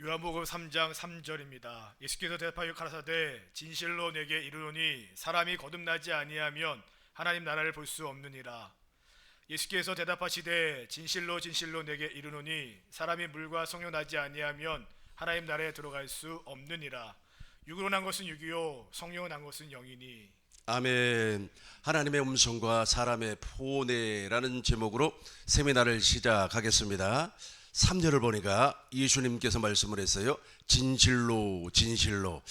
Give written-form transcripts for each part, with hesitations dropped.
요한복음 3장 3절입니다. 예수께서 대답하여 가라사대 진실로 내게 이르노니 사람이 거듭나지 아니하면 하나님 나라를 볼 수 없느니라. 예수께서 대답하시되 진실로 진실로 내게 이르노니 사람이 물과 성령 나지 아니하면 하나님 나라에 들어갈 수 없느니라. 육으로 난 것은 육이요 성령으로 난 것은 영이니. 아멘. 하나님의 음성과 사람의 포내라는 제목으로 세미나를 시작하겠습니다. 3절을 보니까 예수님께서 말씀을 했어요. 진실로 진실로.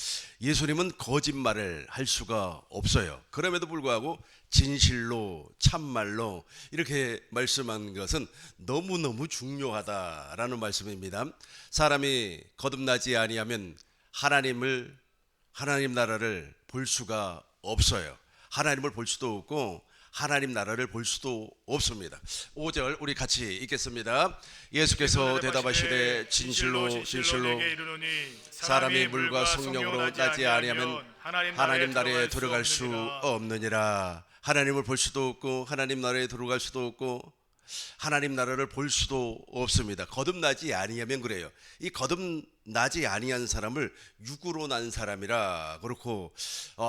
예수님은 거짓말을 할 수가 없어요. 그럼에도 불구하고 진실로 참말로 이렇게 말씀한 것은 너무너무 중요하다라는 말씀입니다. 사람이 거듭나지 아니하면 하나님 나라를 볼 수가 없어요. 하나님을 볼 수도 없고 하나님 나라를 볼 수도 없습니다. 5절 우리 같이 읽겠습니다. 예수께서 대답하시되 진실로 진실로 내게 이르노니 사람이 물과 성령으로 나지 아니하면 하나님 나라에 들어갈 수 없느니라. 하나님을 볼 수도 없고 하나님 나라에 들어갈 수도 없고 하나님 나라를 볼 수도 없습니다. 거듭나지 아니하면 그래요. 이 거듭나지 아니한 사람을 육으로 난 사람이라 그렇고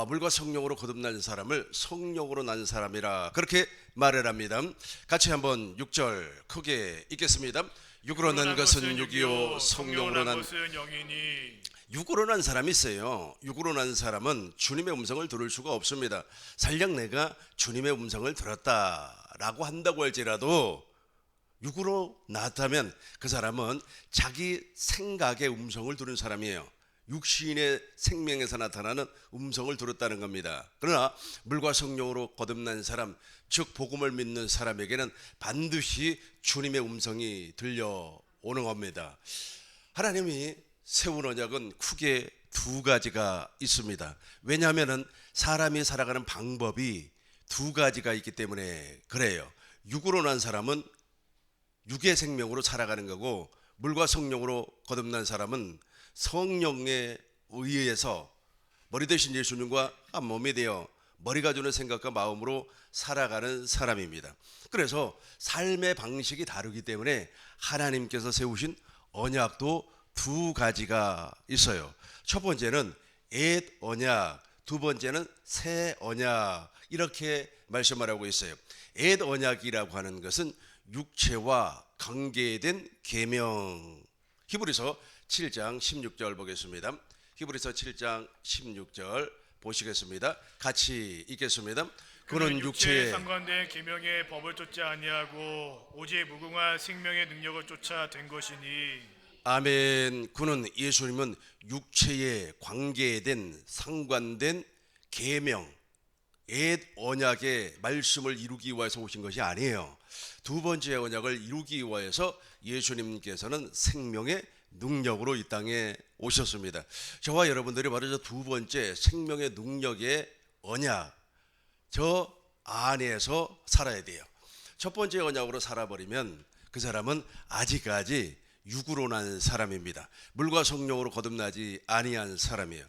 물과 성령으로 거듭난 사람을 성령으로 난 사람이라 그렇게 말을 합니다. 같이 한번 6절 크게 읽겠습니다. 육으로 난 것은 육이요 성령으로 난 것은 영이니. 육으로 난 사람이 있어요. 육으로 난 사람은 주님의 음성을 들을 수가 없습니다. 설령 내가 주님의 음성을 들었다라고 한다고 할지라도 육으로 나왔다면 그 사람은 자기 생각의 음성을 들은 사람이에요. 육신의 생명에서 나타나는 음성을 들었다는 겁니다. 그러나 물과 성령으로 거듭난 사람, 즉 복음을 믿는 사람에게는 반드시 주님의 음성이 들려오는 겁니다. 하나님이 세운 언약은 크게 두 가지가 있습니다. 왜냐하면 사람이 살아가는 방법이 두 가지가 있기 때문에 그래요. 육으로 난 사람은 육의 생명으로 살아가는 거고 물과 성령으로 거듭난 사람은 성령에 의해서 머리 대신 예수님과 한 몸이 되어 머리가 주는 생각과 마음으로 살아가는 사람입니다. 그래서 삶의 방식이 다르기 때문에 하나님께서 세우신 언약도 두 가지가 있어요. 첫 번째는 옛 언약, 두 번째는 새 언약 이렇게 말씀을 하고 있어요. 옛 언약이라고 하는 것은 육체와 관계된 계명. 히브리서 7장 16절 보겠습니다. 히브리서 7장 16절 보시겠습니다. 같이 읽겠습니다. 그는 육체에 상관된 계명의 법을 쫓지 아니하고 오직 무궁한 생명의 능력을 쫓아 된 것이니. 아멘. 그는 예수님은 육체에 관계된 상관된 계명 옛 언약의 말씀을 이루기 위해서 오신 것이 아니에요. 두 번째 언약을 이루기 위해서 예수님께서는 생명의 능력으로 이 땅에 오셨습니다. 저와 여러분들이 바로 저 두 번째 생명의 능력의 언약 저 안에서 살아야 돼요. 첫 번째 언약으로 살아버리면 그 사람은 아직까지 육으로 난 사람입니다. 물과 성령으로 거듭나지 아니한 사람이에요.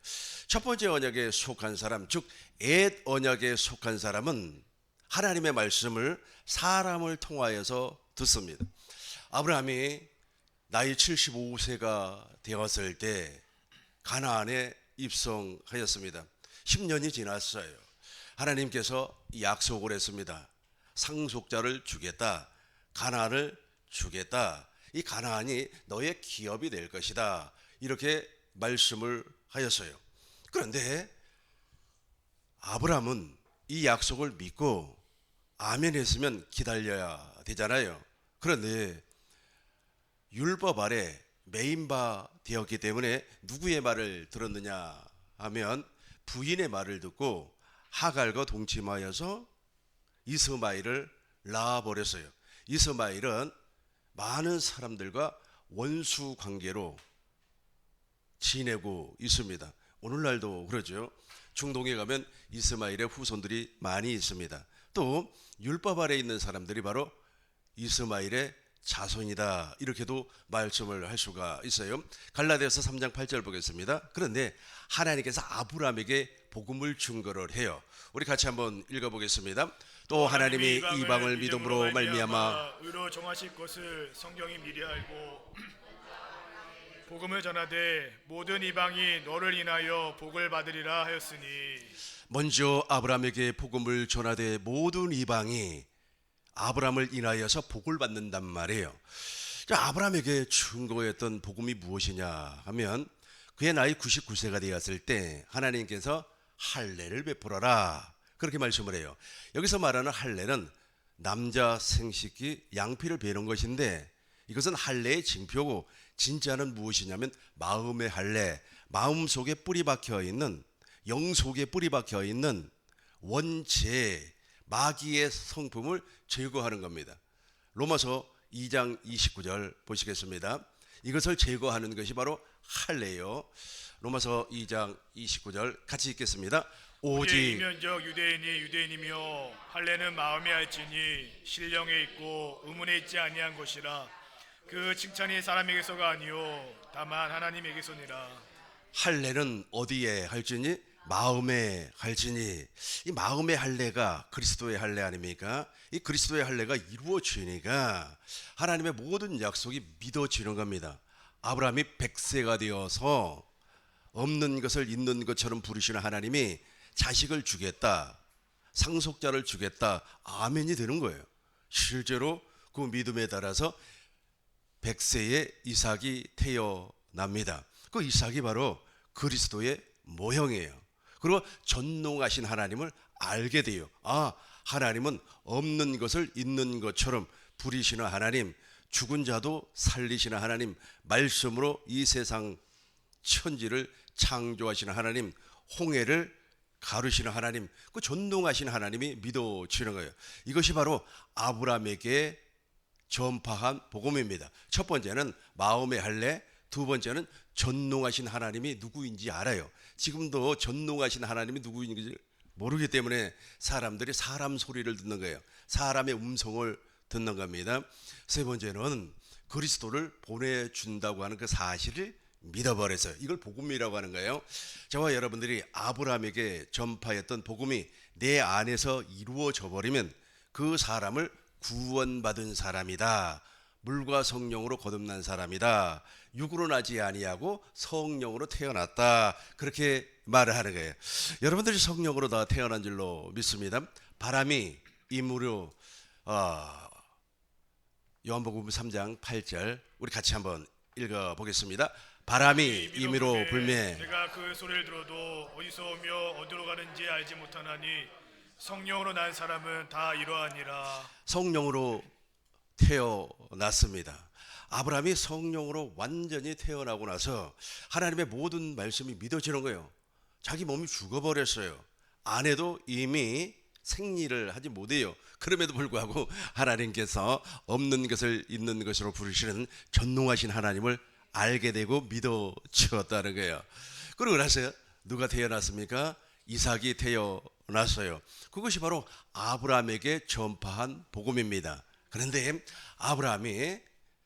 첫 번째 언약에 속한 사람, 즉 옛 언약에 속한 사람은 하나님의 말씀을 사람을 통하여서 듣습니다. 아브라함이 나이 75세가 되었을 때 가나안에 입성하였습니다. 10년이 지났어요. 하나님께서 약속을 했습니다. 상속자를 주겠다. 가나안을 주겠다. 이 가나안이 너의 기업이 될 것이다. 이렇게 말씀을 하였어요. 그런데 아브라함은 이 약속을 믿고 아멘 했으면 기다려야 되잖아요. 그런데 율법 아래 매인바 되었기 때문에 누구의 말을 들었느냐 하면 부인의 말을 듣고 하갈과 동침하여서 이스마엘을 낳아버렸어요. 이스마엘은 많은 사람들과 원수 관계로 지내고 있습니다. 오늘날도 그러죠. 중동에 가면 이스마엘의 후손들이 많이 있습니다. 또 율법 아래 있는 사람들이 바로 이스마엘의 자손이다 이렇게도 말씀을 할 수가 있어요. 갈라디아서 3장 8절 보겠습니다. 그런데 하나님께서 아브라함에게 복음을 증거를 해요. 우리 같이 한번 읽어보겠습니다. 또 하나님이 이방을 믿음으로 말미암아 의로 정하실 것을 성경이 미리 알고 복음을 전하되 모든 이방이 너를 인하여 복을 받으리라 하였으니 먼저 아브라함에게 복음을 전하되 모든 이방이 아브라함을 인하여서 복을 받는단 말이에요. 자, 아브라함에게 충고했던 복음이 무엇이냐 하면 그의 나이 99세가 되었을 때 하나님께서 할례를 베풀어라 그렇게 말씀을 해요. 여기서 말하는 할례는 남자 생식기 양피를 베는 것인데 이것은 할례의 징표고 진짜는 무엇이냐면 마음의 할례, 마음 속에 뿌리 박혀 있는 영 속에 뿌리 박혀 있는 원죄, 마귀의 성품을 제거하는 겁니다. 로마서 2장 29절 보시겠습니다. 이것을 제거하는 것이 바로 할례요. 로마서 2장 29절 같이 읽겠습니다. 오직 오직 이면적 유대인이 유대인이며 할례는 마음에 할지니 신령에 있고 의문에 있지 아니한 것이라 그 칭찬이 사람에게서가 아니요 다만 하나님에게서니라. 할례는 어디에 할지니 마음에 할지니 이 마음의 할례가 그리스도의 할례 아닙니까? 이 그리스도의 할례가 이루어지니까 하나님의 모든 약속이 믿어지는 겁니다. 아브라함이 100세가 되어서 없는 것을 있는 것처럼 부르시는 하나님이 자식을 주겠다, 상속자를 주겠다, 아멘이 되는 거예요. 실제로 그 믿음에 따라서 100세에 이삭이 태어납니다. 그 이삭이 바로 그리스도의 모형이에요. 그리고 전능하신 하나님을 알게 돼요. 아, 하나님은 없는 것을 있는 것처럼 부리시는 하나님, 죽은 자도 살리시는 하나님, 말씀으로 이 세상 천지를 창조하시는 하나님, 홍해를 가르시는 하나님, 그 전능하신 하나님이 믿어지는 거예요. 이것이 바로 아브라함에게 전파한 복음입니다. 첫 번째는 마음의 할례, 두 번째는 전능하신 하나님이 누구인지 알아요. 지금도 전능하신 하나님이 누구인지 모르기 때문에 사람들이 사람 소리를 듣는 거예요. 사람의 음성을 듣는 겁니다. 세 번째는 그리스도를 보내준다고 하는 그 사실을 믿어버렸어요. 이걸 복음이라고 하는 거예요. 저와 여러분들이 아브라함에게 전파했던 복음이 내 안에서 이루어져 버리면 그 사람을 구원받은 사람이다. 물과 성령으로 거듭난 사람이다. 육으로 나지 아니하고 성령으로 태어났다. 그렇게 말을 하는 거예요. 여러분들이 성령으로 다 태어난 줄로 믿습니다. 바람이 임으로 요한복음 3장 8절 우리 같이 한번 읽어보겠습니다. 바람이 임의로 불매 내가 그 소리를 들어도 어디서 오며 어디로 가는지 알지 못하나니 성령으로 난 사람은 다 이러하니라. 성령으로 태어났습니다. 아브라함이 성령으로 완전히 태어나고 나서 하나님의 모든 말씀이 믿어지는 거예요. 자기 몸이 죽어버렸어요. 아내도 이미 생리를 하지 못해요. 그럼에도 불구하고 하나님께서 없는 것을 있는 것으로 부르시는 전능하신 하나님을 알게 되고 믿어지었다는 거예요. 그러고 나서 누가 태어났습니까? 이삭이 태어났어요. 그것이 바로 아브라함에게 전파한 복음입니다. 그런데 아브라함이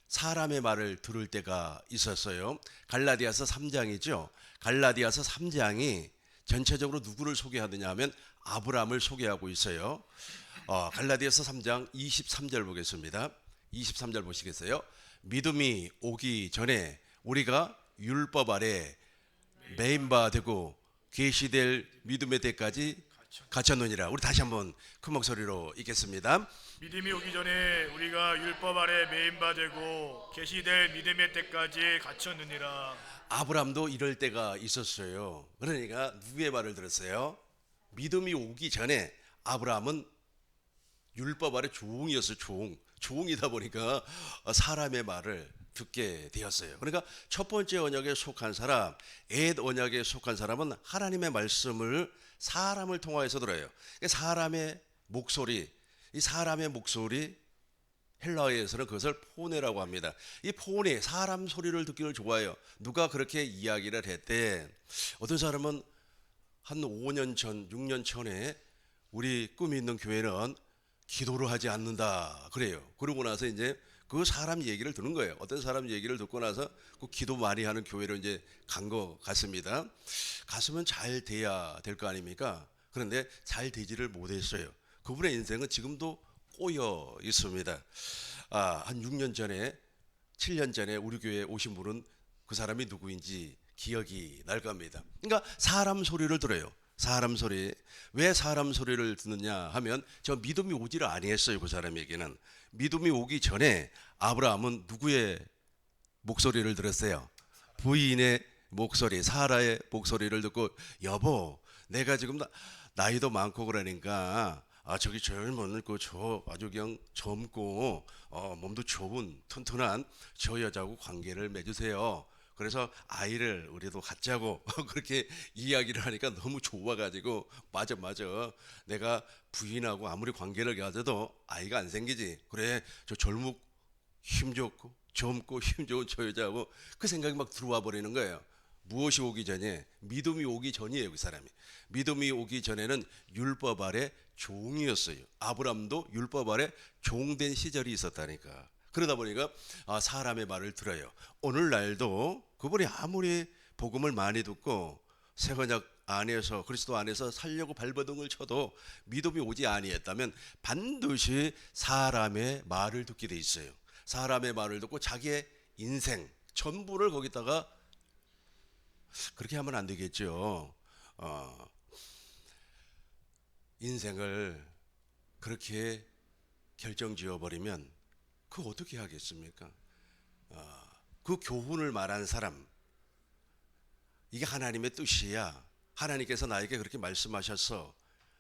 사람의 말을 들을 때가 있었어요. 갈라디아서 3장이죠. 갈라디아서 3장이 전체적으로 누구를 소개하느냐 하면 아브라함을 소개하고 있어요. 갈라디아서 3장 23절 보겠습니다. 23절 보시겠어요? 믿음이 오기 전에 우리가 율법 아래 매인 바 되고 계시될 믿음의 때까지 갇혔느니라. 우리 다시 한번 큰 목소리로 읽겠습니다. 믿음이 오기 전에 우리가 율법 아래 매인 바 되고 계시될 믿음의 때까지 갇혔느니라. 아브라함도 이럴 때가 있었어요. 그러니까 누구의 말을 들었어요? 믿음이 오기 전에 아브라함은 율법 아래 종이었어요. 종이다 보니까 사람의 말을 듣게 되었어요. 그러니까 첫 번째 언약에 속한 사람, 옛 언약에 속한 사람은 하나님의 말씀을 사람을 통하여서 들어요. 사람의 목소리, 이 사람의 목소리 헬라어에서는 그것을 포네라고 합니다. 이 포네, 사람 소리를 듣기를 좋아해요. 누가 그렇게 이야기를 했대. 어떤 사람은 한 5년 전, 6년 전에 우리 꿈이 있는 교회는 기도를 하지 않는다 그래요. 그러고 나서 이제 그 사람 얘기를 듣는 거예요. 어떤 사람 얘기를 듣고 나서 그 기도 많이 하는 교회로 이제 간 것 같습니다. 갔으면 잘 돼야 될 거 아닙니까? 그런데 잘 되지를 못했어요. 그분의 인생은 지금도 꼬여 있습니다. 한 6년 전에 7년 전에 우리 교회에 오신 분은 그 사람이 누구인지 기억이 날 겁니다. 그러니까 사람 소리를 들어요. 사람 소리. 왜 사람 소리를 듣느냐 하면 저 믿음이 오지를 아니했어요. 그 사람에게는. 믿음이 오기 전에 아브라함은 누구의 목소리를 들었어요? 부인의 목소리, 사라의 목소리를 듣고, 여보, 내가 지금 나이도 많고 그러니까 저기 젊은 저 아주 그냥 젊고 몸도 좋은 튼튼한 저 여자하고 관계를 맺으세요. 그래서 아이를 우리도 갖자고 그렇게 이야기를 하니까 너무 좋아가지고, 맞아 내가 부인하고 아무리 관계를 가져도 아이가 안 생기지. 그래, 저 젊고 힘 좋은 저 여자하고, 그 생각이 막 들어와 버리는 거예요. 무엇이 오기 전에? 믿음이 오기 전이에요. 그 사람이 믿음이 오기 전에는 율법 아래 종이었어요. 아브람도 율법 아래 종된 시절이 있었다니까. 그러다 보니까 사람의 말을 들어요. 오늘날도 그분이 아무리 복음을 많이 듣고 새 언약 안에서, 그리스도 안에서 살려고 발버둥을 쳐도 믿음이 오지 아니했다면 반드시 사람의 말을 듣게 돼 있어요. 사람의 말을 듣고 자기의 인생 전부를 거기다가, 그렇게 하면 안 되겠죠. 인생을 그렇게 결정지어 버리면 그 어떻게 하겠습니까? 그 교훈을 말한 사람, 이게 하나님의 뜻이야. 하나님께서 나에게 그렇게 말씀하셨어.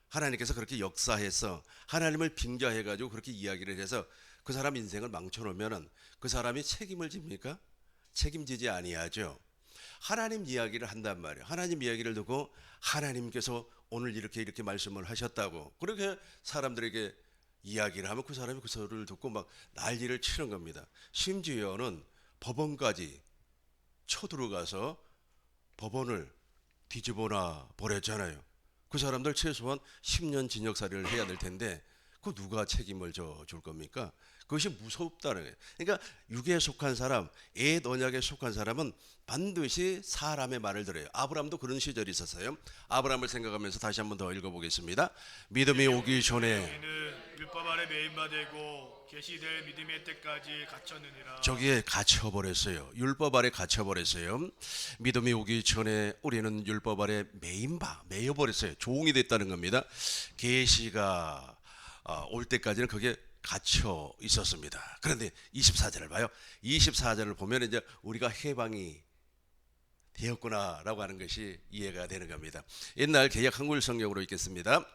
하나님께서 그렇게 역사해서 하나님을 빙자해가지고 그렇게 이야기를 해서 그 사람 인생을 망쳐놓으면은 그 사람이 책임을 집니까? 책임지지 아니하죠. 하나님 이야기를 한단 말이에요. 하나님 이야기를 듣고 하나님께서 오늘 이렇게 말씀을 하셨다고 그렇게 사람들에게 이야기를 하면 그 사람이 그 소리를 듣고 막 난리를 치는 겁니다. 심지어는 법원까지 쳐들어가서 법원을 뒤집어놔 버렸잖아요. 그 사람들 최소한 10년 징역살이를 해야 될 텐데 그 누가 책임을 줄 겁니까? 그것이 무섭다는 거예요. 그러니까 육에 속한 사람, 옛 언약에 속한 사람은 반드시 사람의 말을 들어요. 아브라함도 그런 시절이 있었어요. 아브라함을 생각하면서 다시 한번 더 읽어보겠습니다. 믿음이 오기 전에 너희는 율법 아래 매인바 되고 계시될 믿음의 때까지 갇혔느니라. 저기에 갇혀버렸어요. 율법 아래 갇혀버렸어요. 믿음이 오기 전에 우리는 율법 아래 매여버렸어요. 종이 됐다는 겁니다. 계시가 올 때까지는 그게 갇혀 있었습니다. 그런데 24절을 봐요. 24절을 보면 이제 우리가 해방이 되었구나라고 하는 것이 이해가 되는 겁니다. 옛날 개역 한글 성경으로 읽겠습니다.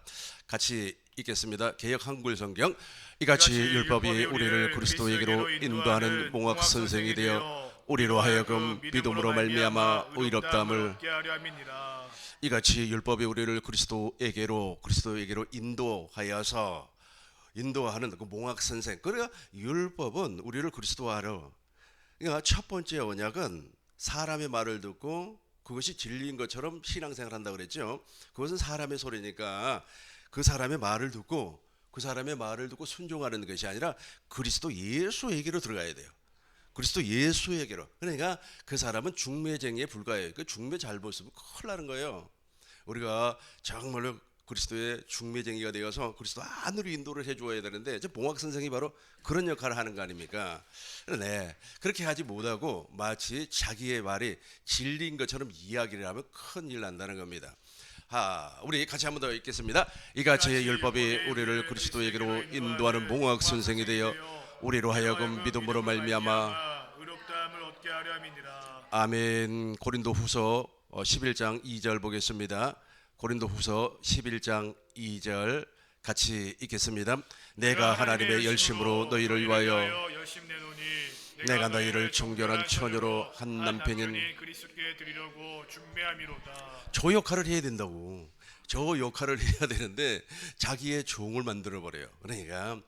같이 읽겠습니다. 개역 한글 성경. 이같이 율법이 우리를 그리스도에게로 인도하는 몽학 선생이 되어 우리로 하여금 믿음으로 말미암아 의롭다함을, 이같이 율법이 우리를 그리스도에게로 인도하는 그 몽학 선생. 그러니까 율법은 우리를 그리스도하러. 그러니까 첫 번째 언약은 사람의 말을 듣고 그것이 진리인 것처럼 신앙생활을 한다고 그랬죠. 그것은 사람의 소리니까 그 사람의 말을 듣고 순종하는 것이 아니라 그리스도 예수에게로 들어가야 돼요. 그리스도 예수에게로. 그러니까 그 사람은 중매쟁이에 불과해요. 그 중매 잘못 쓰면 큰일 나는 거예요. 우리가 정말로 그리스도의 중매쟁이가 되어서 그리스도 안으로 인도를 해주어야 되는데, 봉학 선생이 바로 그런 역할을 하는 거 아닙니까? 네, 그렇게 하지 못하고 마치 자기의 말이 진리인 것처럼 이야기를 하면 큰일 난다는 겁니다. 우리 같이 한번 더 읽겠습니다. 이같이 율법이 우리를 그리스도에게로 인도하는 봉학 선생이 되어 우리로 하여금 믿음으로 말미암아 의롭다함을 얻게 하려 함이니라. 아멘. 고린도후서 11장 2절 보겠습니다. 고린도후서 11장 2절 같이 읽겠습니다. 내가 하나님의 열심으로 너희를 위하여 열심 내노니 내가 너희를 정결한 처녀로 한 남편인 그리스도께 드리려고 준비함이로다. 저 역할을 해야 된다고. 저 역할을 해야 되는데 자기의 종을 만들어 버려요. 그러니까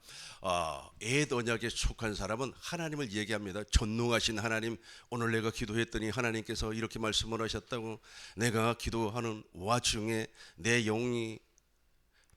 옛 언약에 속한 사람은 하나님을 얘기합니다. 전능하신 하나님, 오늘 내가 기도했더니 하나님께서 이렇게 말씀을 하셨다고. 내가 기도하는 와중에 내 영이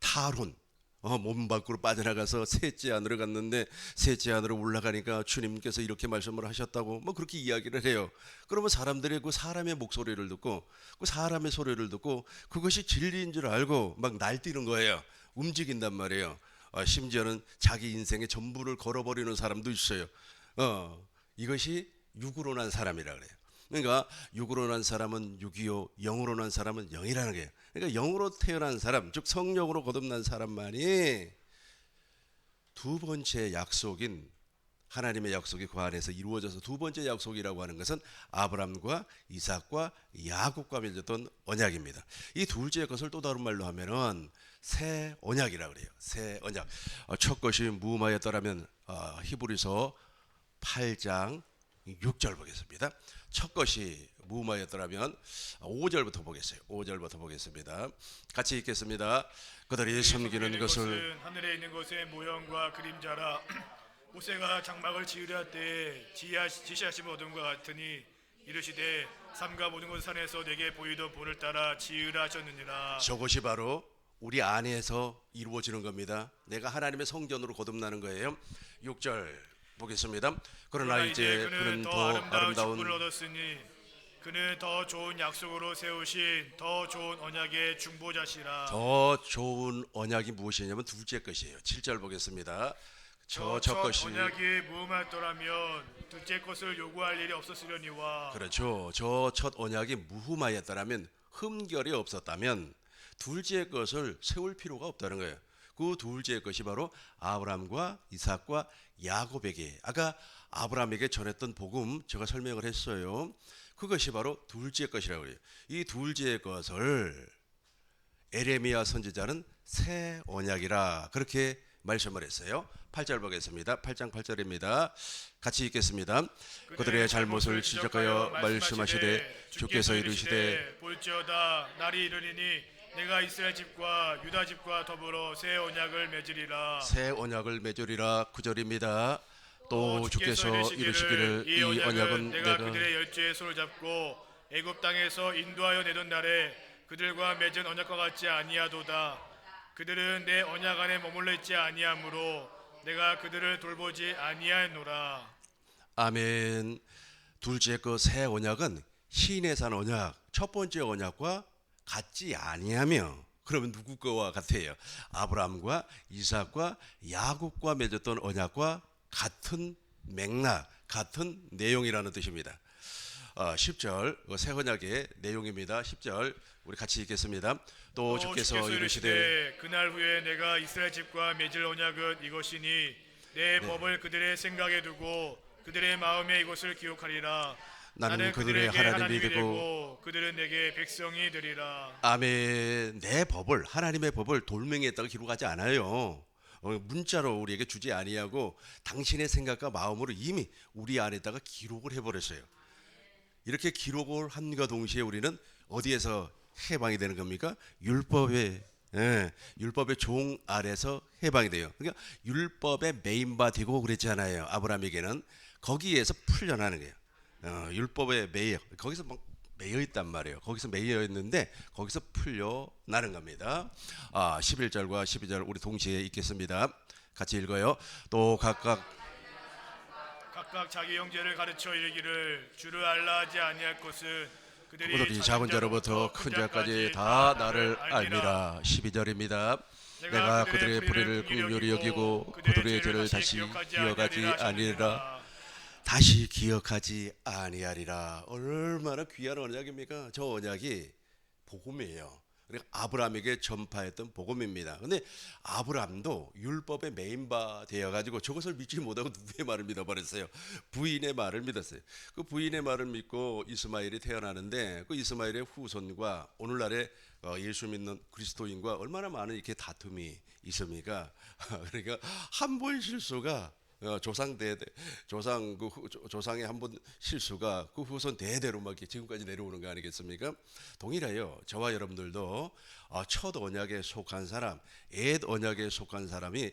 탈혼, 몸 밖으로 빠져나가서 셋째 안으로 갔는데 셋째 안으로 올라가니까 주님께서 이렇게 말씀을 하셨다고 뭐 그렇게 이야기를 해요. 그러면 사람들이 그 사람의 목소리를 듣고 그 사람의 소리를 듣고 그것이 진리인 줄 알고 막 날뛰는 거예요. 움직인단 말이에요. 심지어는 자기 인생의 전부를 걸어버리는 사람도 있어요. 이것이 육으로 난 사람이라 그래요. 그러니까 육으로 난 사람은 육이요 영으로 난 사람은 영이라는 거예요. 그러니까 영으로 태어난 사람, 즉 성령으로 거듭난 사람만이 두 번째 약속인 하나님의 약속이 그 안에서 이루어져서 두 번째 약속이라고 하는 것은 아브라함과 이삭과 야곱과 맺었던 언약입니다. 이 둘째 것을 또 다른 말로 하면은 새 언약이라고 그래요. 새 언약. 첫 것이 무엇이었더라면 히브리서 8장 6절 보겠습니다. 첫 것이 무엇이었더라면 5절부터 보겠어요. 5절부터 보겠습니다. 같이 읽겠습니다. 그들이 섬기는 것을 하늘에 있는 것의 모형과 그림자라. 모세가 장막을 지으려 할 때 지시하신 어둠과 같으니 이르시되 삼가 모든 곳 산에서 내게 보이던 본을 따라 지으라 하셨느니라. 저것이 바로 우리 안에서 이루어지는 겁니다. 내가 하나님의 성전으로 거듭나는 거예요. 6절 보겠습니다. 그러나 이제 그는 더 아름다운 축복을 얻었으니 그는 더 좋은 약속으로 세우신 더 좋은 언약의 중보자시라. 더 좋은 언약이 무엇이냐면 둘째 것이에요. 7절 보겠습니다. 첫 것이 언약이 무음하였더라면 둘째 것을 요구할 일이 없었으려니와. 그렇죠. 저 첫 언약이 무흠하였다면 흠결이 없었다면 둘째 것을 세울 필요가 없다는 거예요. 그 둘째 것이 바로 아브라함과 이삭과 야곱에게 아까 아브라함에게 전했던 복음 제가 설명을 했어요. 그것이 바로 둘째 것이라고 해요. 이 둘째 것을 에레미야 선지자는 새 언약이라 그렇게 말씀을 했어요. 8절 보겠습니다. 8장 8절입니다. 같이 읽겠습니다. 그들의 잘못을 지적하여 말씀하시되 주께서 이르시되 볼지어다 날이 이르리니 내가 이스라엘 집과 유다 집과 더불어 새 언약을 맺으리라. 새 언약을 맺으리라. 9절입니다. 또 주께서 이르시기를 이 언약은 내가 그들의 열조의 손을 잡고 애굽 땅에서 인도하여 내던 날에 그들과 맺은 언약과 같지 아니하도다. 그들은 내 언약 안에 머물러 있지 아니하므로 내가 그들을 돌보지 아니하노라. 아멘. 둘째 그 새 언약은 시인의 산 언약 첫 번째 언약과 같지 아니하며 그러면 누구 거와 같아요? 아브라함과 이삭과 야곱과 맺었던 언약과 같은 맥락, 같은 내용이라는 뜻입니다. 10절 새 언약의 내용입니다. 10절 우리 같이 읽겠습니다. 또 주께서 이르시되 그날 후에 내가 이스라엘 집과 맺을 언약은 이것이니 내 법을 그들의 생각에 두고 그들의 마음에 이것을 기억하리라. 나는 그들의 하나님이 되고 그들은 내게 백성이 되리라. 아멘. 내 법을 하나님의 법을 돌멩이에다가 기록하지 않아요. 문자로 우리에게 주지 아니하고 당신의 생각과 마음으로 이미 우리 안에다가 기록을 해버렸어요. 이렇게 기록을 함과 동시에 우리는 어디에서 해방이 되는 겁니까? 율법의 종 아래서 해방이 돼요. 그러니까 율법의 메인바 되고 그랬잖아요. 아브라함에게는 거기에서 풀려나는 거예요. 율법에 거기서 막 매여 있단 말이에요. 거기서 매여 있는데 거기서 풀려나는 겁니다. 11절과 12절 우리 동시에 읽겠습니다. 같이 읽어요. 또 각각 자기 형제를 가르쳐 이르기를 주를 알라 하지 아니할 것은 그들이 작은 자로부터 큰 자까지 다 나를 알미라. 12절입니다. 내가 그들의 불의를 긍휼히 여기고 그들의 죄를 다시 기억하지 아니하리라. 다시 기억하지 아니하리라. 얼마나 귀한 언약입니까? 저 언약이 복음이에요. 그러니까 아브라함에게 전파했던 복음입니다. 근데 아브라함도 율법의 메인바 되어가지고 저것을 믿지 못하고 누구의 말을 믿어버렸어요? 부인의 말을 믿었어요. 그 부인의 말을 믿고 이스마엘이 태어나는데 그 이스마엘의 후손과 오늘날의 예수 믿는 그리스도인과 얼마나 많은 이렇게 다툼이 있습니까? 그러니까 한 번 실수가 조상의 한 번 실수가 그 후손 대대로 막 지금까지 내려오는 거 아니겠습니까? 동일해요. 저와 여러분들도 첫 언약에 속한 사람, 옛 언약에 속한 사람이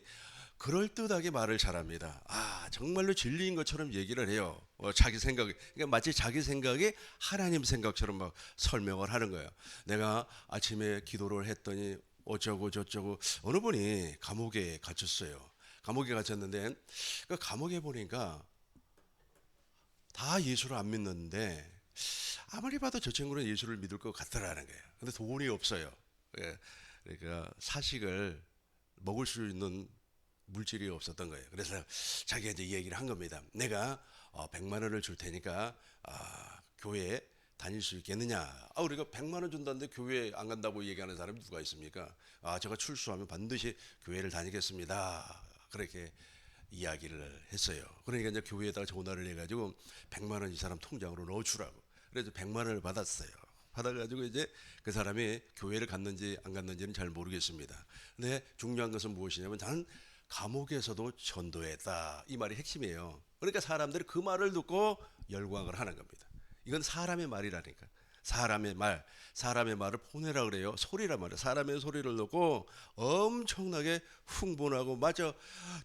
그럴듯하게 말을 잘합니다. 정말로 진리인 것처럼 얘기를 해요. 자기 생각이, 그러니까 마치 자기 생각이 하나님 생각처럼 막 설명을 하는 거예요. 내가 아침에 기도를 했더니 어쩌고 저쩌고 어느 분이 감옥에 갇혔어요. 감옥에 갇혔는데 그 감옥에 보니까 다 예수를 안 믿는데 아무리 봐도 저 친구는 예수를 믿을 것 같더라는 거예요. 근데 돈이 없어요. 그러니까 사식을 먹을 수 있는 물질이 없었던 거예요. 그래서 자기가 이제 얘기를 한 겁니다. 내가 100만 원을 줄 테니까 교회에 다닐 수 있겠느냐? 우리가 100만 원 준다는데 교회 안 간다고 얘기하는 사람이 누가 있습니까? 제가 출소하면 반드시 교회를 다니겠습니다. 그렇게 이야기를 했어요. 그러니까 이제 교회에다가 전화를 해가지고 100만 원 이 사람 통장으로 넣어주라고. 그래서 100만 원을 받았어요. 받아가지고 이제 그 사람이 교회를 갔는지 안 갔는지는 잘 모르겠습니다. 근데 중요한 것은 무엇이냐면 나는 감옥에서도 전도했다. 이 말이 핵심이에요. 그러니까 사람들이 그 말을 듣고 열광을 하는 겁니다. 이건 사람의 말이라니까. 사람의 말을 보내라 그래요. 소리란 말이에요. 사람의 소리를 듣고 엄청나게 흥분하고, 맞아,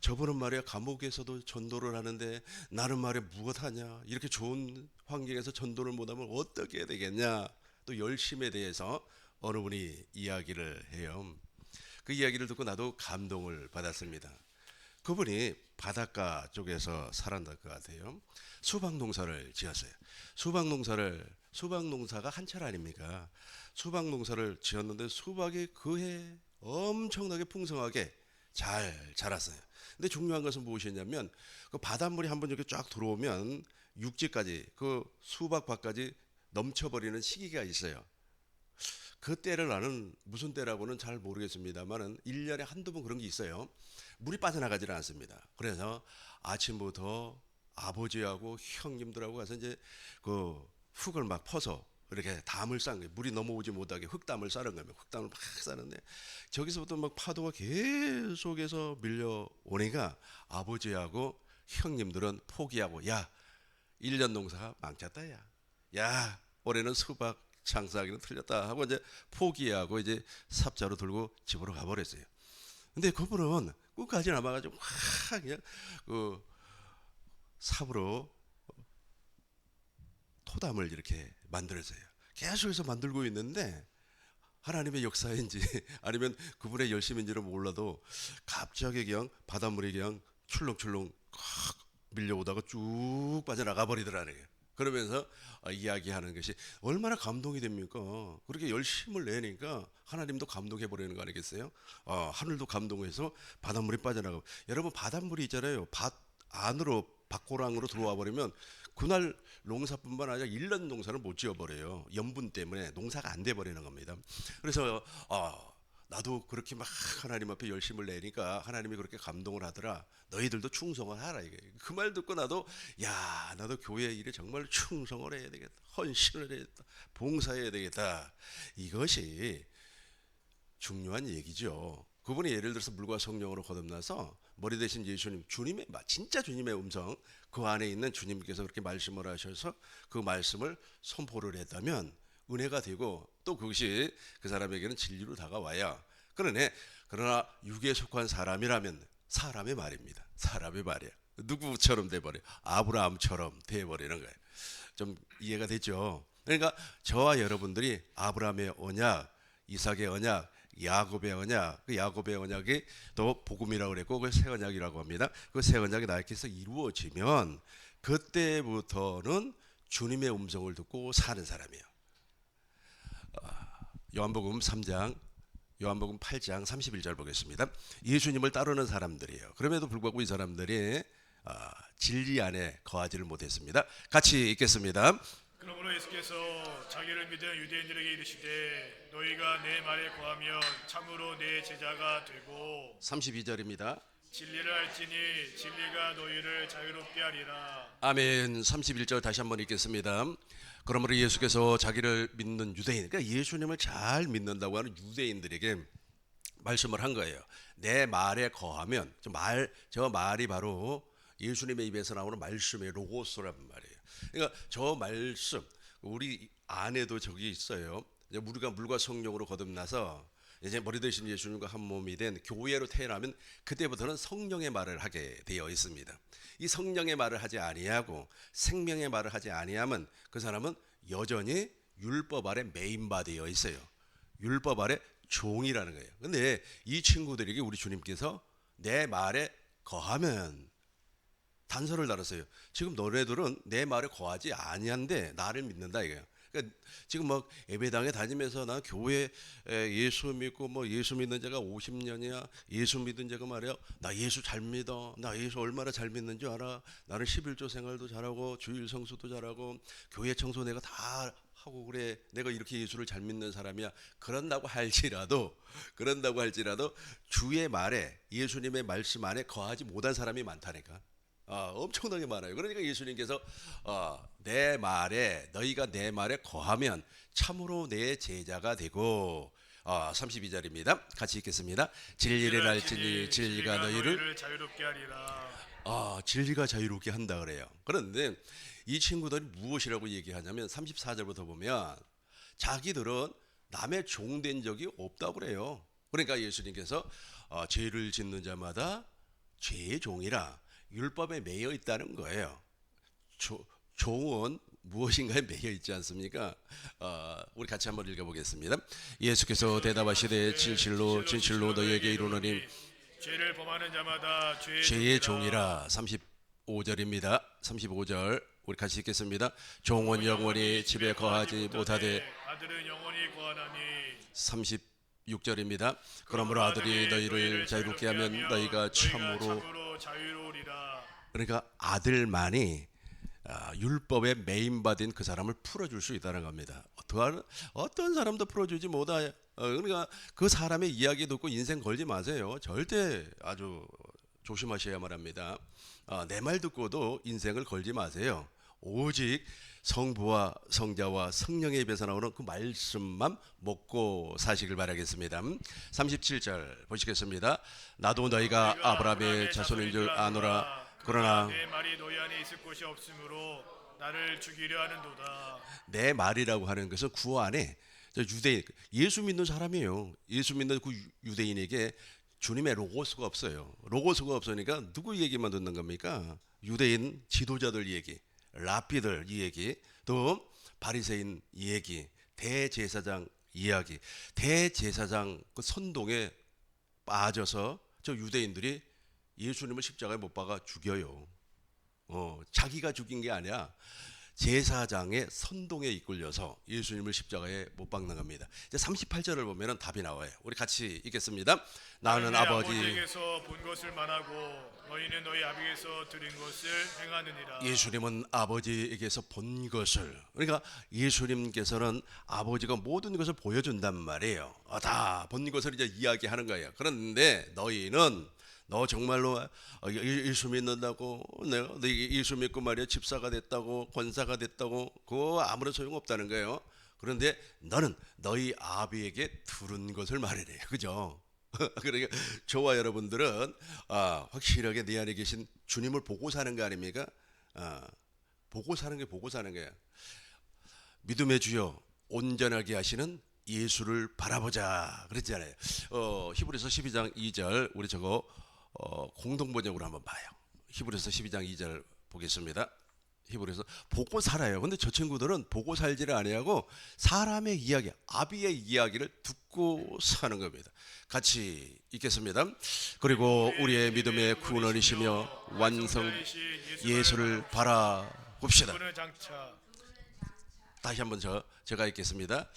저분은 말이야 감옥에서도 전도를 하는데 나는 말이야 무엇하냐, 이렇게 좋은 환경에서 전도를 못하면 어떻게 해야 되겠냐. 또 열심에 대해서 어느 분이 이야기를 해요. 그 이야기를 듣고 나도 감동을 받았습니다. 그분이 바닷가 쪽에서 살았던 것 같아요. 수박 농사를 지었어요. 수박 농사가 한철 아닙니까? 수박 농사를 지었는데 수박이 그해 엄청나게 풍성하게 잘 자랐어요. 근데 중요한 것은 무엇이냐면 그 바닷물이 한번 이렇게 쫙 들어오면 육지까지, 그 수박밭까지 넘쳐버리는 시기가 있어요. 그 때를 나는 무슨 때라고는 잘 모르겠습니다만은 1년에 한두 번 그런 게 있어요. 물이 빠져나가지는 않습니다. 그래서 아침부터 아버지하고 형님들하고 가서 이제 그 흙을 막 퍼서 이렇게 담을 쌓은 거예요. 물이 넘어오지 못하게 흙담을 쌓은 거예요. 흙담을 막 쌓는데 저기서부터 막 파도가 계속해서 밀려오니까 아버지하고 형님들은 포기하고, 야, 1년 농사가 망쳤다, 야, 올해는 수박 장사하기는 틀렸다 하고 이제 포기하고 이제 삽자루 들고 집으로 가버렸어요. 근데 그분은 끝까지 남아가지고 확 그냥 그 삽으로 토담을 이렇게 만들었어요. 계속해서 만들고 있는데 하나님의 역사인지 아니면 그분의 열심인지는 몰라도 갑자기 그냥 바닷물이 그냥 출렁출렁 확 밀려오다가 쭉 빠져나가 버리더라는 거예요. 그러면서 이야기하는 것이 얼마나 감동이 됩니까? 그렇게 열심을 내니까 하나님도 감동해 버리는 거 아니겠어요? 하늘도 감동해서 바닷물이 빠져나가고. 여러분, 바닷물이 있잖아요. 밭 안으로, 밭고랑으로 들어와 버리면 그날 농사뿐만 아니라 1년 농사를 못 지어버려요. 염분 때문에 농사가 안 돼 버리는 겁니다. 그래서 나도 그렇게 막 하나님 앞에 열심을 내니까 하나님이 그렇게 감동을 하더라. 너희들도 충성을 하라. 이게 그 말 듣고 나도, 야, 나도 교회 일에 정말 충성을 해야 되겠다. 헌신을 해야 되겠다. 봉사해야 되겠다. 이것이 중요한 얘기죠. 그분이 예를 들어서 물과 성령으로 거듭나서 머리 대신 예수님, 주님의, 진짜 주님의 음성, 그 안에 있는 주님께서 그렇게 말씀을 하셔서 그 말씀을 선포를 했다면 은혜가 되고, 또 그것이 그 사람에게는 진리로 다가와야. 그러나 육에 속한 사람이라면 사람의 말입니다. 사람의 말이야. 누구처럼 돼버려? 아브라함처럼 돼버리는 거예요. 좀 이해가 되죠? 그러니까 저와 여러분들이 아브라함의 언약, 이삭의 언약, 야곱의 언약, 그 야곱의 언약이 또 복음이라고 그랬고 그 새 언약이라고 합니다. 그 새 언약이 나에게서 이루어지면 그때부터는 주님의 음성을 듣고 사는 사람이에요. 요한복음 3장, 요한복음 8장 31절 보겠습니다. 예수님을 따르는 사람들이에요. 그럼에도 불구하고 이 사람들이 진리 안에 거하지를 못했습니다. 같이 읽겠습니다. 그러므로 예수께서 자기를 믿은 유대인들에게 이르시되 너희가 내 말에 거하면 참으로 내 제자가 되고 32절입니다. 진리를 알지니 진리가 너희를 자유롭게 하리라. 아멘. 31절 다시 한번 읽겠습니다. 그러므로 예수께서 자기를 믿는 유대인, 그러니까 예수님을 잘 믿는다고 하는 유대인들에게 말씀을 한 거예요. 내 말에 거하면, 저 말이 바로 예수님의 입에서 나오는 말씀의 로고스란 말이에요. 그러니까 저 말씀, 우리 안에도 저기 있어요. 이제 우리가 물과 성령으로 거듭나서 이제 머리 대신 예수님과 한 몸이 된 교회로 태어나면 그때부터는 성령의 말을 하게 되어 있습니다. 이 성령의 말을 하지 아니하고 생명의 말을 하지 아니하면 그 사람은 여전히 율법 아래 메인바 되어 있어요. 율법 아래 종이라는 거예요. 근데 이 친구들에게 우리 주님께서 내 말에 거하면 단서를 달았어요. 지금 너네들은 내 말에 거하지 아니한데 나를 믿는다 이거예요. 그러니까 지금 막 예배당에 다니면서 나 교회 예수 믿고 뭐 예수 믿는 자가 50년이야. 예수 믿은 자가 말이야. 나 예수 잘 믿어. 나 예수 얼마나 잘 믿는 줄 알아. 나는 11조 생활도 잘하고 주일 성수도 잘하고 교회 청소 내가 다 하고 그래. 내가 이렇게 예수를 잘 믿는 사람이야. 그런다고 할지라도 주의 말에 예수님의 말씀 안에 거하지 못한 사람이 많다니까. 엄청나게 많아요. 그러니까 예수님께서 내 말에 너희가 내 말에 거하면 참으로 내 제자가 되고 32절입니다. 같이 읽겠습니다. 진리를 알지니 진리가 너희를 자유롭게 하리라. 진리가 자유롭게 한다 그래요. 그런데 이 친구들이 무엇이라고 얘기하냐면 34절부터 보면 자기들은 남의 종된 적이 없다고 그래요. 그러니까 예수님께서 죄를 짓는 자마다 죄의 종이라 율법에 매여 있다는 거예요. 종은 무엇인가에 매여 있지 않습니까? 우리 같이 한번 읽어보겠습니다. 예수께서 대답하시되 진실로 진실로 너희에게 이르노니 죄를 범하는 자마다 죄의 종이라. 35절입니다. 35절 우리 같이 읽겠습니다. 종은 영원히 집에 거하지 못하되 아들은 영원히 거하나니. 36절입니다. 그러므로 아들이 너희를 자유롭게 하면 너희가 참으로 자유로우리라. 그러니까 아들만이 율법에 매임받은 그 사람을 풀어줄 수 있다는 겁니다. 어떤 사람도 풀어주지 못해. 그러니까 그 사람의 이야기 듣고 인생 걸지 마세요. 절대 아주 조심하셔야만 합니다. 내 말 듣고도 인생을 걸지 마세요. 오직 성부와 성자와 성령의 입에서 나오는 그 말씀만 먹고 사시길 바라겠습니다. 37절 보시겠습니다. 나도 너희가 아브라함의 자손인 줄 아노라. 그러나 내 말이 너희 안에 있을 곳이 없으므로 나를 죽이려 하는도다. 내 말이라고 하는 것은 그 안에 유대인 예수 믿는 사람이에요. 예수 믿는 그 유대인에게 주님의 로고스가 없어요. 로고스가 없으니까 누구 얘기만 듣는 겁니까? 유대인 지도자들 얘기, 랍비들 얘기, 또 바리새인 얘기, 대제사장 이야기. 대제사장 그 선동에 빠져서 저 유대인들이 예수님을 십자가에 못 박아 죽여요. 자기가 죽인 게 아니라 제사장의 선동에 이끌려서 예수님을 십자가에 못 박는 겁니다. 이제 38절을 보면은 답이 나와요. 우리 같이 읽겠습니다. 나는 아버지에게서 본 것을 말하고 너희는 너희 아비에게서 들은 것을 행하느니라. 예수님은 아버지에게서 본 것을, 그러니까 예수님께서는 아버지가 모든 것을 보여준단 말이에요. 다 본 것을 이제 이야기하는 거예요. 그런데 너희는 너 정말로 예수 믿는다고 너 예수 믿고 말이야 집사가 됐다고 권사가 됐다고 그거 아무런 소용 없다는 거예요. 그런데 너는 너희 아비에게 들은 것을 말해래요. 그죠? 그러니까 저와 여러분들은 확실하게 내 안에 계신 주님을 보고 사는 거 아닙니까? 보고 사는 거예요. 믿음의 주여 온전하게 하시는 예수를 바라보자 그랬잖아요. 히브리서 12장 2절 우리 저거 공동번역으로 한번 봐요. 히브리서 12장 2절 보겠습니다. 히브리서 보고 살아요. 근데 저 친구들은 보고 살지를 아니하고 사람의 이야기, 아비의 이야기를 듣고 사는 겁니다. 같이 읽겠습니다. 그리고 우리의 믿음의 구원이시며 완성 예수를 바라봅시다. 다시 한번 제가 읽겠습니다.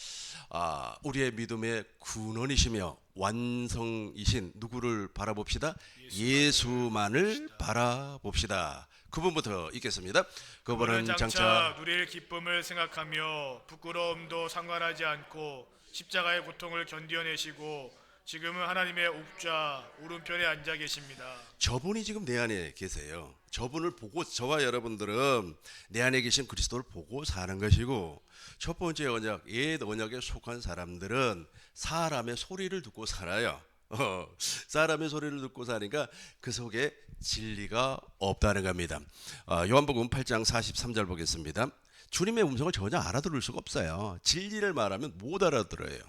우리의 믿음의 근원이시며 완성이신 누구를 바라봅시다. 예수만을 바라봅시다. 그분부터 읽겠습니다. 그분은 장차 우리의 기쁨을 생각하며 부끄러움도 상관하지 않고 십자가의 고통을 견디어내시고 지금은 하나님의 옥좌 오른편에 앉아 계십니다. 저분이 지금 내 안에 계세요. 저분을 보고 저와 여러분들은 내 안에 계신 그리스도를 보고 사는 것이고, 첫 번째 언약, 옛 언약에 속한 사람들은 사람의 소리를 듣고 살아요. 사람의 소리를 듣고 사니까 그 속에 진리가 없다는 겁니다. 요한복음 8장 43절 보겠습니다. 주님의 음성을 전혀 알아들을 수가 없어요. 진리를 말하면 못 알아들어요.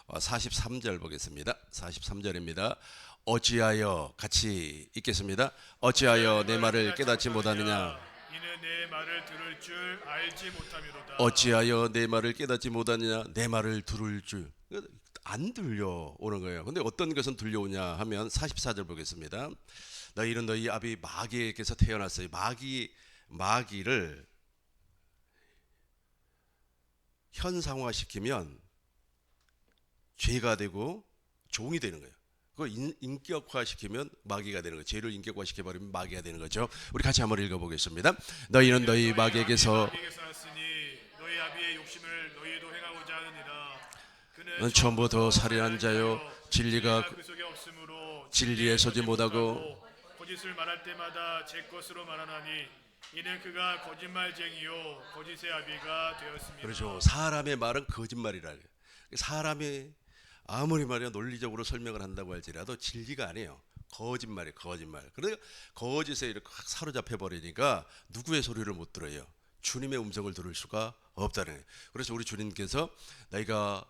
43절 보겠습니다. 43절입니다. 어찌하여 같이 읽겠습니다. 어찌하여 내 말을 깨닫지 못하느냐. 이는 내 말을 들을 줄 알지 못함이로다. 어찌하여 내 말을 깨닫지 못하느냐. 내 말을 들을 줄 안 들려오는 거예요. 근데 어떤 것은 들려오냐 하면 44절 보겠습니다. 너희는 너희 아비 마귀에게서 태어났어요. 마귀를 현상화시키면 죄가 되고 종이 되는 거예요. 그걸 인격화시키면 마귀가 되는 거예요. 죄를 인격화시켜버리면 마귀가 되는 거죠. 우리 같이 한번 읽어보겠습니다. 너희는 너희 마귀에게서 났으니 너희 아비의 욕심을 너희도 행하고자 하느니라. 그는 처음부터 살인한 자요 진리가 그 속에 없으므로 진리에 서지 못하고 거짓을 말할 때마다 제 것으로 말하나니 이는 그가 거짓말쟁이요 거짓의 아비가 되었습니다. 그렇죠. 사람의 말은 거짓말이라 해요. 사람이 아무리 말이야 논리적으로 설명을 한다고 할지라도 진리가 아니에요. 거짓말이에요. 거짓말. 그러니까 거짓에 이렇게 확 사로잡혀 버리니까 누구의 소리를 못 들어요. 주님의 음성을 들을 수가 없다는 거예요. 그래서 우리 주님께서 너희가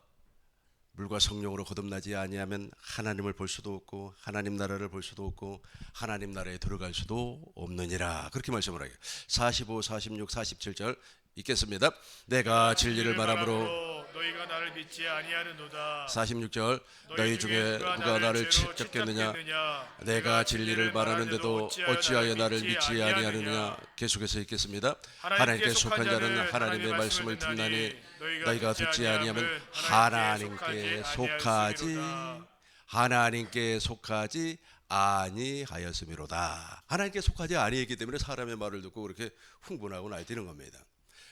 물과 성령으로 거듭나지 아니하면 하나님을 볼 수도 없고 하나님 나라를 볼 수도 없고 하나님 나라에 들어갈 수도 없느니라. 그렇게 말씀을 하게. 45, 46, 47절 읽겠습니다. 내가 진리를 말함으로 너희가 나를 믿지 아니하는도다. 46절 너희 중에 누가 나를 책잡겠느냐 내가 진리를 말하는데도 어찌하여 나를 믿지 아니하느냐. 계속해서 읽겠습니다. 하나님께 속한 자는 하나님의 말씀을 듣나니 너희가 듣지 아니하면 하나님께 속하지 아니하였음이로다. 하나님께 속하지 아니했기 때문에 사람의 말을 듣고 그렇게 흥분하고 날뛰는 겁니다.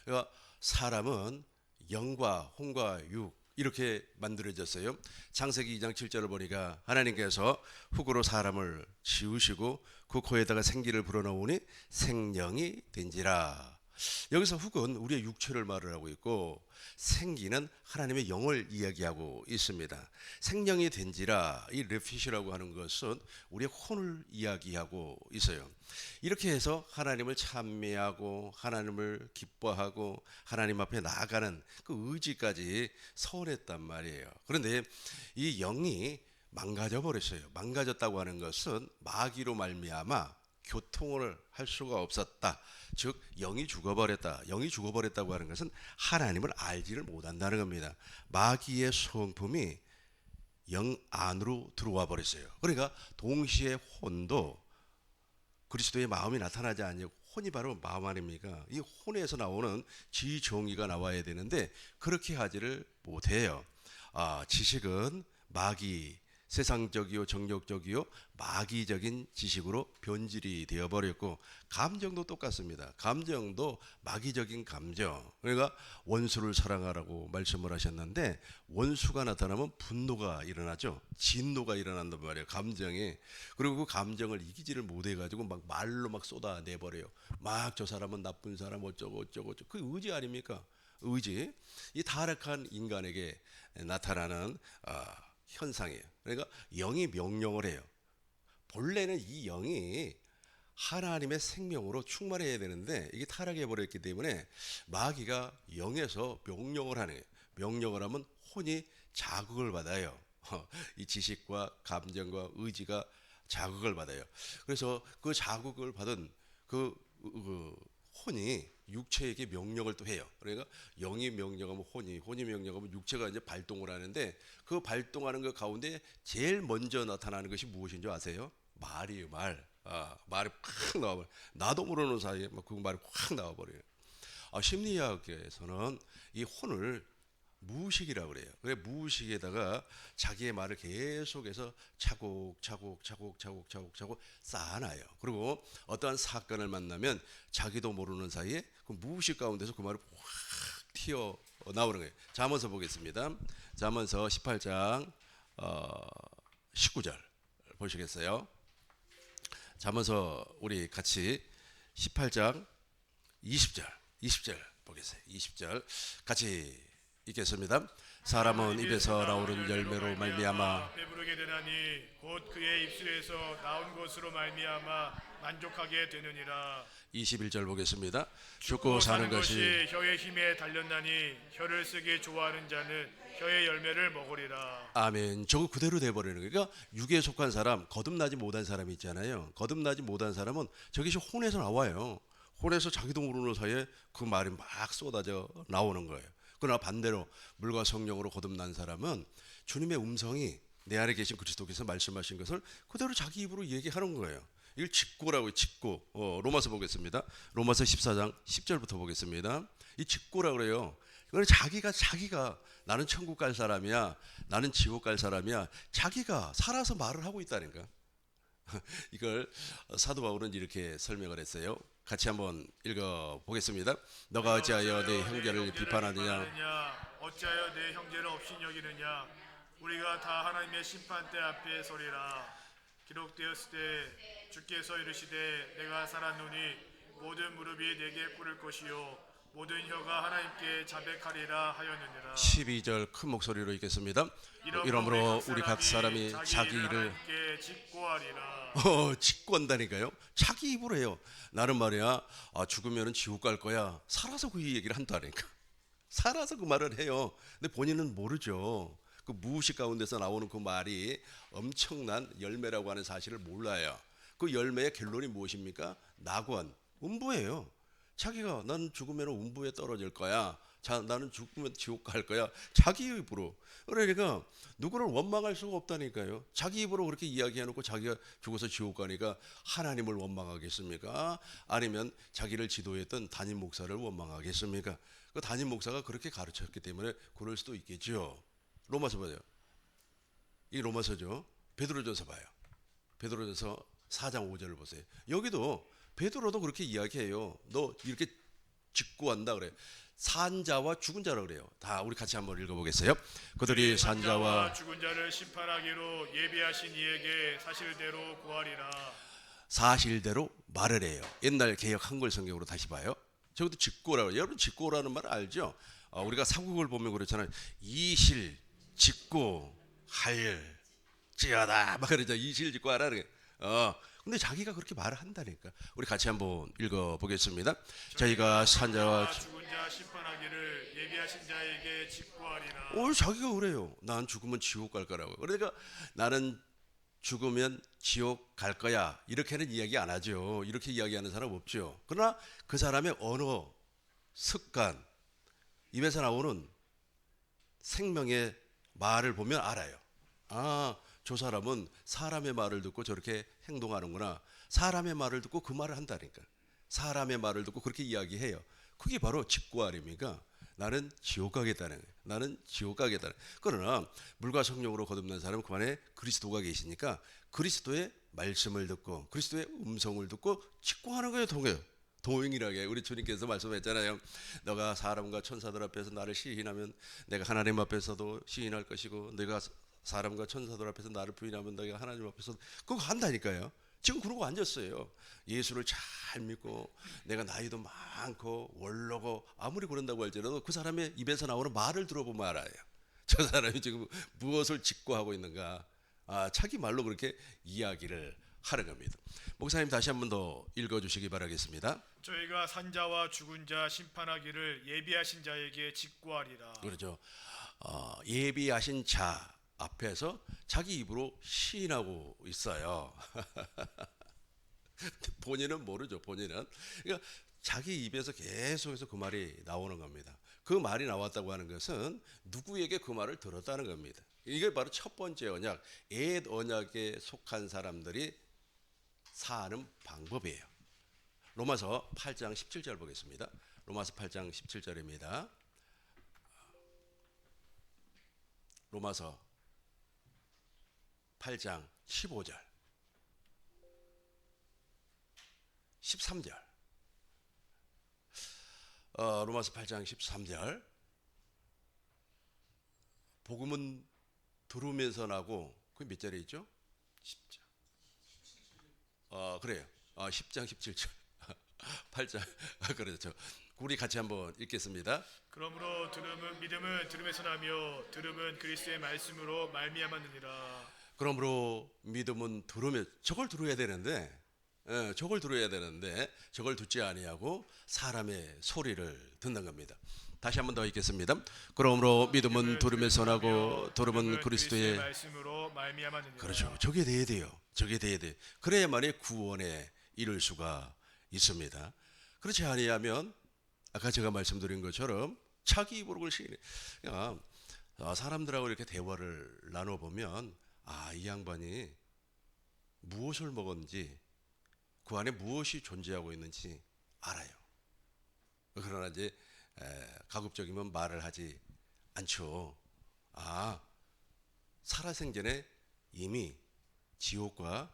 그러니까 사람은 영과 혼과 육 이렇게 만들어졌어요. 창세기 2장 7절을 보니까 하나님께서 흙으로 사람을 지으시고 그 코에다가 생기를 불어넣으니 생령이 된지라. 여기서 흙은 우리의 육체를 말을 하고 있고 생기는 하나님의 영을 이야기하고 있습니다. 생령이 된지라 이 레핏이라고 하는 것은 우리의 혼을 이야기하고 있어요. 이렇게 해서 하나님을 찬미하고 하나님을 기뻐하고 하나님 앞에 나아가는 그 의지까지 서원했단 말이에요. 그런데 이 영이 망가져 버렸어요. 망가졌다고 하는 것은 마귀로 말미암아 교통을 할 수가 없었다. 즉 영이 죽어버렸다. 영이 죽어버렸다고 하는 것은 하나님을 알지를 못한다는 겁니다. 마귀의 성품이 영 안으로 들어와 버렸어요. 그러니까 동시에 혼도 그리스도의 마음이 나타나지 않냐고. 혼이 바로 마음 아닙니까? 이 혼에서 나오는 지정의가 나와야 되는데 그렇게 하지를 못해요. 지식은 마귀, 세상적이요 정욕적이요 마귀적인 지식으로 변질이 되어버렸고 감정도 똑같습니다. 감정도 마귀적인 감정. 그러니까 원수를 사랑하라고 말씀을 하셨는데 원수가 나타나면 분노가 일어나죠. 진노가 일어난단 말이에요. 감정이. 그리고 그 감정을 이기지를 못해가지고 막 말로 막 쏟아내버려요. 막 저 사람은 나쁜 사람 어쩌고 그 의지 아닙니까? 의지. 이 타락한 인간에게 나타나는 현상이에요. 그러니까 영이 명령을 해요. 본래는 이 영이 하나님의 생명으로 충만해야 되는데 이게 타락해 버렸기 때문에 마귀가 영에서 명령을 하는 거예요. 명령을 하면 혼이 자극을 받아요. 이 지식과 감정과 의지가 자극을 받아요. 그래서 그 자극을 받은 그 혼이 육체에게 명령을 또 해요. 그러니까 영이 명령하면 혼이 명령하면 육체가 이제 발동을 하는데 그 발동하는 것 가운데 제일 먼저 나타나는 것이 무엇인 줄 아세요? 말이에요. 말. 말이 확 나와버려요. 나도 모르는 사이에 막 그 말이 확 나와버려요. 심리학에서는 이 혼을 무의식이라고 그래요. 그래 무의식에다가 자기의 말을 계속해서 차곡차곡 쌓아놔요. 그리고 어떠한 사건을 만나면 자기도 모르는 사이에 그 무의식 가운데서 그 말이 확 튀어 나오는 거예요. 잠언서 보겠습니다. 잠언서 18장 19절 보시겠어요? 잠언서 우리 같이 18장 20절 보겠어요. 20절 같이 읽겠습니다. 사람은 입에서 나오는 열매로 말미암아 배부르게 되나니 곧 그의 입술에서 나온 것으로 말미암아 만족하게 되느니라. 21절 보겠습니다. 죽고 사는 것이 혀의 힘에 달렸나니 혀를 쓰기 좋아하는 자는 혀의 열매를 먹으리라. 아멘. 저거 그대로 돼버리는 거예요. 그러니까 육에 속한 사람, 거듭나지 못한 사람이 있잖아요. 거듭나지 못한 사람은 저것이 혼에서 나와요. 혼에서 자기도 모르는 사이에 그 말이 막 쏟아져 나오는 거예요. 그러나 반대로 물과 성령으로 거듭난 사람은 주님의 음성이 내 안에 계신 그리스도께서 말씀하신 것을 그대로 자기 입으로 얘기하는 거예요. 이걸 직고라고 해요. 직고. 로마서 보겠습니다. 로마서 14장 10절부터 보겠습니다. 이 직고라고 그래요. 그래 자기가 나는 천국 갈 사람이야, 나는 지옥 갈 사람이야, 자기가 살아서 말을 하고 있다니까. 이걸 사도 바울은 이렇게 설명을 했어요. 같이 한번 읽어 보겠습니다. 너가 어찌하여 내 형제를 비판하느냐? 어찌하여 내 형제를 업신여기느냐? 우리가 다 하나님의 심판대 앞에 서리라. 기록되었을 때 주께서 이르시되 내가 살았노니 모든 무릎이 내게 꿇을 것이요 모든 혀가 하나님께 자백하리라 하였느니라. 12절 큰 목소리로 읽겠습니다. 이러므로 우리 각 사람이 자기 일을 하나님께 직고하리라. 직구한다니까요. 자기 입으로 해요. 나는 말이야, 죽으면 지옥 갈 거야. 살아서 그 얘기를 한다니까. 살아서 그 말을 해요. 근데 본인은 모르죠. 그 무의식 가운데서 나오는 그 말이 엄청난 열매라고 하는 사실을 몰라요. 그 열매의 결론이 무엇입니까? 낙원, 음부예요. 자기가 나는 죽으면 음부에 떨어질 거야. 나는 죽으면 지옥 갈 거야. 자기 입으로. 그러니까 누구를 원망할 수가 없다니까요. 자기 입으로 그렇게 이야기해놓고 자기가 죽어서 지옥 가니까 하나님을 원망하겠습니까? 아니면 자기를 지도했던 담임 목사를 원망하겠습니까? 그 담임 목사가 그렇게 가르쳤기 때문에 그럴 수도 있겠죠. 로마서 봐요. 이 로마서죠. 베드로전서 봐요. 베드로전서 4장 5절을 보세요. 여기도 베드로도 그렇게 이야기해요. 너 이렇게 직구한다 그래. 산자와 죽은 자라 그래요. 다 우리 같이 한번 읽어보겠어요. 그들이 산자와 죽은 자를 심판하기로 예비하신 이에게 사실대로 구하리라. 사실대로 말을 해요. 옛날 개역 한글 성경으로 다시 봐요. 저것도 직고라고. 여러분 직고라는 말 알죠? 우리가 사국을 보면 그렇잖아요. 이실 직고 할지어다 막 그러죠. 이실 직고 하라는 게. 근데 자기가 그렇게 말을 한다니까. 우리 같이 한번 읽어보겠습니다. 저희가 산자와 죽은 자 심판하기를 예비하신 자에게 직고하리라. 자기가 그래요. 난 죽으면 지옥 갈 거라고. 그러니까 나는 죽으면 지옥 갈 거야. 이렇게는 이야기 안 하죠. 이렇게 이야기하는 사람 없죠. 그러나 그 사람의 언어, 습관, 입에서 나오는 생명의 말을 보면 알아요. 저 사람은 사람의 말을 듣고 저렇게 행동하는구나. 사람의 말을 듣고 그 말을 한다니까. 사람의 말을 듣고 그렇게 이야기해요. 그게 바로 직고 아닙니까? 나는 지옥 가겠다는 거예요. 나는 지옥 가겠다는 거예요. 그러나 물과 성령으로 거듭난 사람은 그 안에 그리스도가 계시니까 그리스도의 말씀을 듣고 그리스도의 음성을 듣고 직고하는 거예요. 동행이라게 우리 주님께서 말씀했잖아요. 너가 사람과 천사들 앞에서 나를 시인하면 내가 하나님 앞에서도 시인할 것이고 내가 사람과 천사들 앞에서 나를 부인하면 내가 하나님 앞에서 그거 한다니까요. 지금 그러고 앉았어요. 예수를 잘 믿고 내가 나이도 많고 원로고 아무리 그런다고 할지라도 그 사람의 입에서 나오는 말을 들어보면 알아요. 저 사람이 지금 무엇을 직고하고 있는가. 자기 말로 그렇게 이야기를 하는 겁니다. 목사님 다시 한 번 더 읽어주시기 바라겠습니다. 저희가 산자와 죽은 자 심판하기를 예비하신 자에게 직고하리라. 그렇죠. 예비하신 자 앞에서 자기 입으로 시인하고 있어요. 본인은 모르죠. 본인은. 그러니까 자기 입에서 계속해서 그 말이 나오는 겁니다. 그 말이 나왔다고 하는 것은 누구에게 그 말을 들었다는 겁니다. 이게 바로 첫 번째 언약, 옛 언약에 속한 사람들이 사는 방법이에요. 로마서 8장 17절 보겠습니다. 로마서 8장 17절입니다. 로마서 8장 15절 13절 로마서 8장 13절 복음은 들으면서 나고 그게 몇 절에 있죠? 10장 그래요. 10장 17절 8장 그렇죠. 우리 같이 한번 읽겠습니다. 그러므로 믿음은 들음에서 나며 들음은 그리스도의 말씀으로 말미암았느니라. 그러므로 믿음은 들으면 저걸 들어야 되는데 저걸 듣지 아니하고 사람의 소리를 듣는 겁니다. 다시 한번 더 읽겠습니다. 그러므로 믿음은 들음에서 나고 들음은 그리스도의 말씀으로 말미암았느니라. 그렇죠. 저게 돼야 돼요. 저게 돼야 돼. 그래야만이 구원에 이를 수가 있습니다. 그렇지 아니하면 아까 제가 말씀드린 것처럼 자기 입으로 그걸 시인해. 그냥 사람들하고 이렇게 대화를 나눠보면 이 양반이 무엇을 먹었는지 그 안에 무엇이 존재하고 있는지 알아요. 그러나 이제 가급적이면 말을 하지 않죠. 아, 살아생전에 이미 지옥과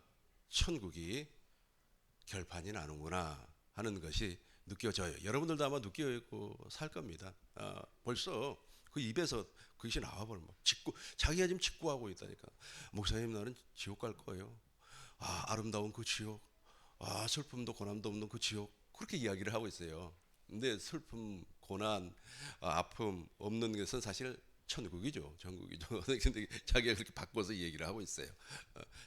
천국이 결판이 나는구나 하는 것이 느껴져요. 여러분들도 아마 느끼고 살 겁니다. 벌써 그 입에서 그것이 나와버리면 자기가 지금 직구하고 있다니까. 목사님, 나는 지옥 갈 거예요. 아름다운 그 지옥, 슬픔도 고난도 없는 그 지옥, 그렇게 이야기를 하고 있어요. 근데 슬픔, 고난, 아픔 없는 것은 사실 천국이죠, 전국이죠. 근데 자기가 그렇게 바꿔서 얘기를 하고 있어요.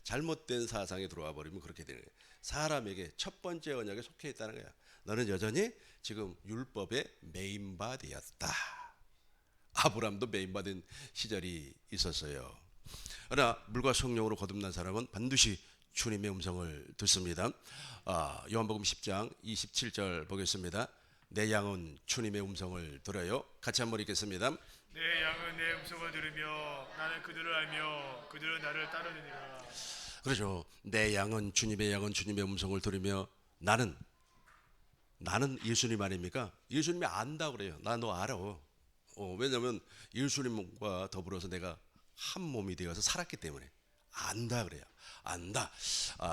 잘못된 사상에 들어와 버리면 그렇게 되는 거예요. 사람에게 첫 번째 언약에 속해 있다는 거야. 너는 여전히 지금 율법의 메인바디였다. 아브람도 메인바디인 시절이 있었어요. 그러나 물과 성령으로 거듭난 사람은 반드시 주님의 음성을 듣습니다. 요한복음 10장 27절 보겠습니다. 내 양은 주님의 음성을 들어요. 같이 한번 읽겠습니다. 내 양은 내 음성을 들으며 나는 그들을 알며 그들은 나를 따르느니라. 그렇죠. 내 양은 주님의 음성을 들으며 나는 예수님 아닙니까? 예수님이 안다 그래요. 나 너 알아. 왜냐하면 예수님과 더불어서 내가 한 몸이 되어서 살았기 때문에 안다 그래요. 안다.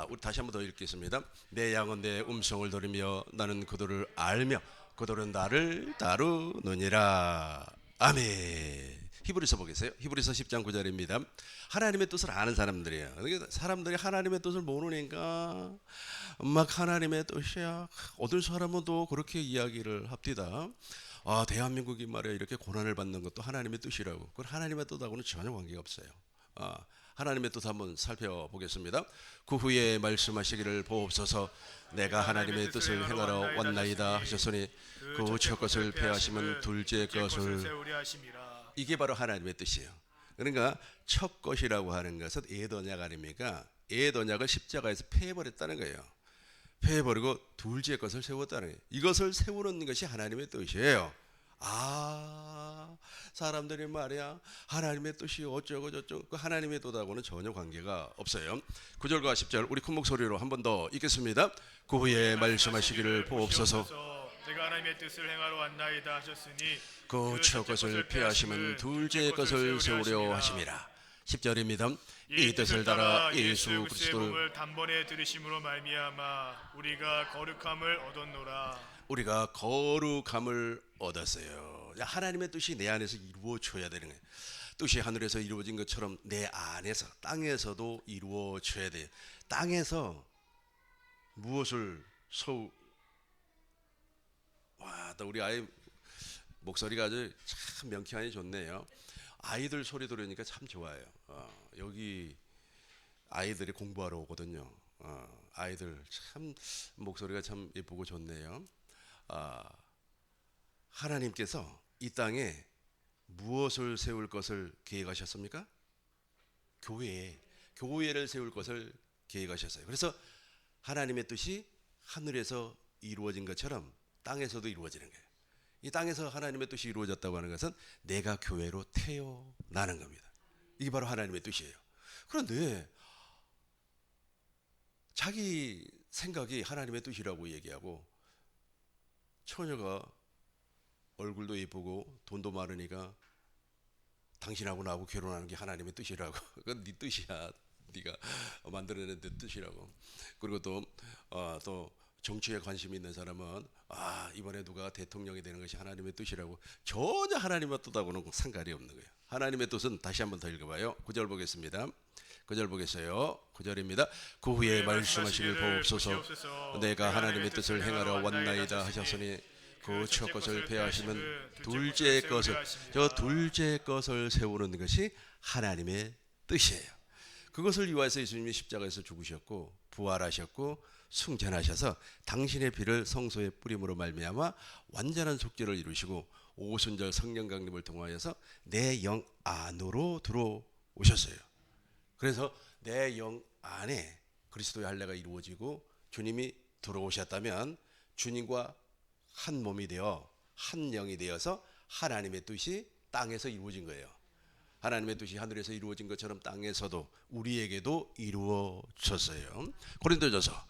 우리 다시 한번 더 읽겠습니다. 내 양은 내 음성을 들으며 나는 그들을 알며 그들은 나를 따르느니라. 아멘. 히브리서 보겠어요. 히브리서 10장 9절입니다. 하나님의 뜻을 아는 사람들이에요. 사람들이 하나님의 뜻을 모르니까 막 하나님의 뜻이야. 어떤 사람은 또 그렇게 이야기를 합디다. 대한민국이 말이야 이렇게 고난을 받는 것도 하나님의 뜻이라고. 그건 하나님의 뜻하고는 전혀 관계가 없어요. 하나님의 뜻 한번 살펴보겠습니다. 그 후에 말씀하시기를 보옵소서. 내가 하나님의 뜻을 행하러 왔나이다 하셨으니 그 첫 것을 폐하시면 둘째 것을 세우려 하심이라. 이게 바로 하나님의 뜻이에요. 그러니까 첫 것이라고 하는 것은 옛 언약 아닙니까? 옛 언약을 십자가에서 폐해버렸다는 거예요. 폐해버리고 둘째 것을 세웠다는 거예요. 이것을 세우는 것이 하나님의 뜻이에요. 사람들이 말이야 하나님의 뜻이 어쩌고 저쩌고, 하나님의 뜻하고는 전혀 관계가 없어요. 9절과 10절 우리 큰 목소리로 한 번 더 읽겠습니다. 그 후에 말씀하시기를 보옵소서. 내가 하나님의 뜻을 행하러 왔나이다 하셨으니 그 첫 것을 피하시면 둘째 것을 세우려 하심이라. 10절입니다. 이 뜻을 따라 예수 그리스도를 몸을 단번에 들으심으로 말미암아 우리가 거룩함을 얻었노라. 우리가 거룩함을 얻었어요. 하나님의 뜻이 내 안에서 이루어져야 되는 거예요. 뜻이 하늘에서 이루어진 것처럼 내 안에서 땅에서도 이루어져야 돼요. 땅에서 무엇을 또 우리 아이 목소리가 아주 참 명쾌하니 좋네요. 아이들 소리 들으니까 참 좋아요. 여기 아이들이 공부하러 오거든요. 아이들 참 목소리가 참 예쁘고 좋네요. 하나님께서 이 땅에 무엇을 세울 것을 계획하셨습니까? 교회를 세울 것을 계획하셨어요. 그래서 하나님의 뜻이 하늘에서 이루어진 것처럼 땅에서도 이루어지는 거예요. 이 땅에서 하나님의 뜻이 이루어졌다고 하는 것은 내가 교회로 태어나는 겁니다. 이게 바로 하나님의 뜻이에요. 그런데 자기 생각이 하나님의 뜻이라고 얘기하고, 처녀가 얼굴도 예쁘고 돈도 많으니까 당신하고 나하고 결혼하는 게 하나님의 뜻이라고. 그건 네 뜻이야. 네가 만들어낸 네 뜻이라고. 그리고 또 정치에 관심 있는 사람은 이번에 누가 대통령이 되는 것이 하나님의 뜻이라고. 전혀 하나님의 뜻하고는 상관이 없는 거예요. 하나님의 뜻은 다시 한번 더 읽어봐요. 9절 보겠습니다. 9절 보겠어요. 9절입니다. 그 후에 말씀하시길 보옵소서. 내가 하나님의 뜻을 행하러 왔나이다 하셨으니 그 첫 것을 폐하시면 둘째 것을, 저 둘째 것을 세우는 것이 하나님의 뜻이에요. 그것을 위하여서 예수님이 십자가에서 죽으셨고 부활하셨고 승천하셔서 당신의 피를 성소에 뿌림으로 말미암아 완전한 속죄를 이루시고 오순절 성령 강림을 통하여서 내 영 안으로 들어오셨어요. 그래서 내 영 안에 그리스도의 할례가 이루어지고 주님이 들어오셨다면 주님과 한 몸이 되어 한 영이 되어서 하나님의 뜻이 땅에서 이루어진 거예요. 하나님의 뜻이 하늘에서 이루어진 것처럼 땅에서도 우리에게도 이루어졌어요. 고린도전서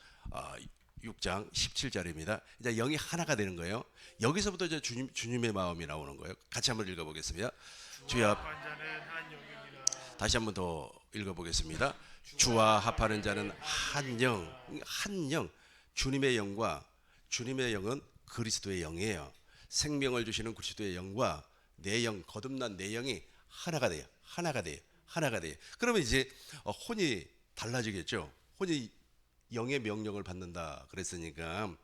6장 17절입니다. 이제 영이 하나가 되는 거예요. 여기서부터 이제 주님의 마음이 나오는 거예요. 같이 한번 읽어보겠습니다. 주여, 합한 자는 한 영이니라. 다시 한번 더 읽어보겠습니다. 주와 합하는 자는 한 영, 한 영. 주님의 영과 주님의 영은 그리스도의 영이에요. 생명을 주시는 그리스도의 영과 내 영, 거듭난 내 영이 하나가 돼요. 하나가 돼요. 하나가 돼요. 그러면 이제 혼이 달라지겠죠. 혼이 영의 명령을 받는다 그랬으니까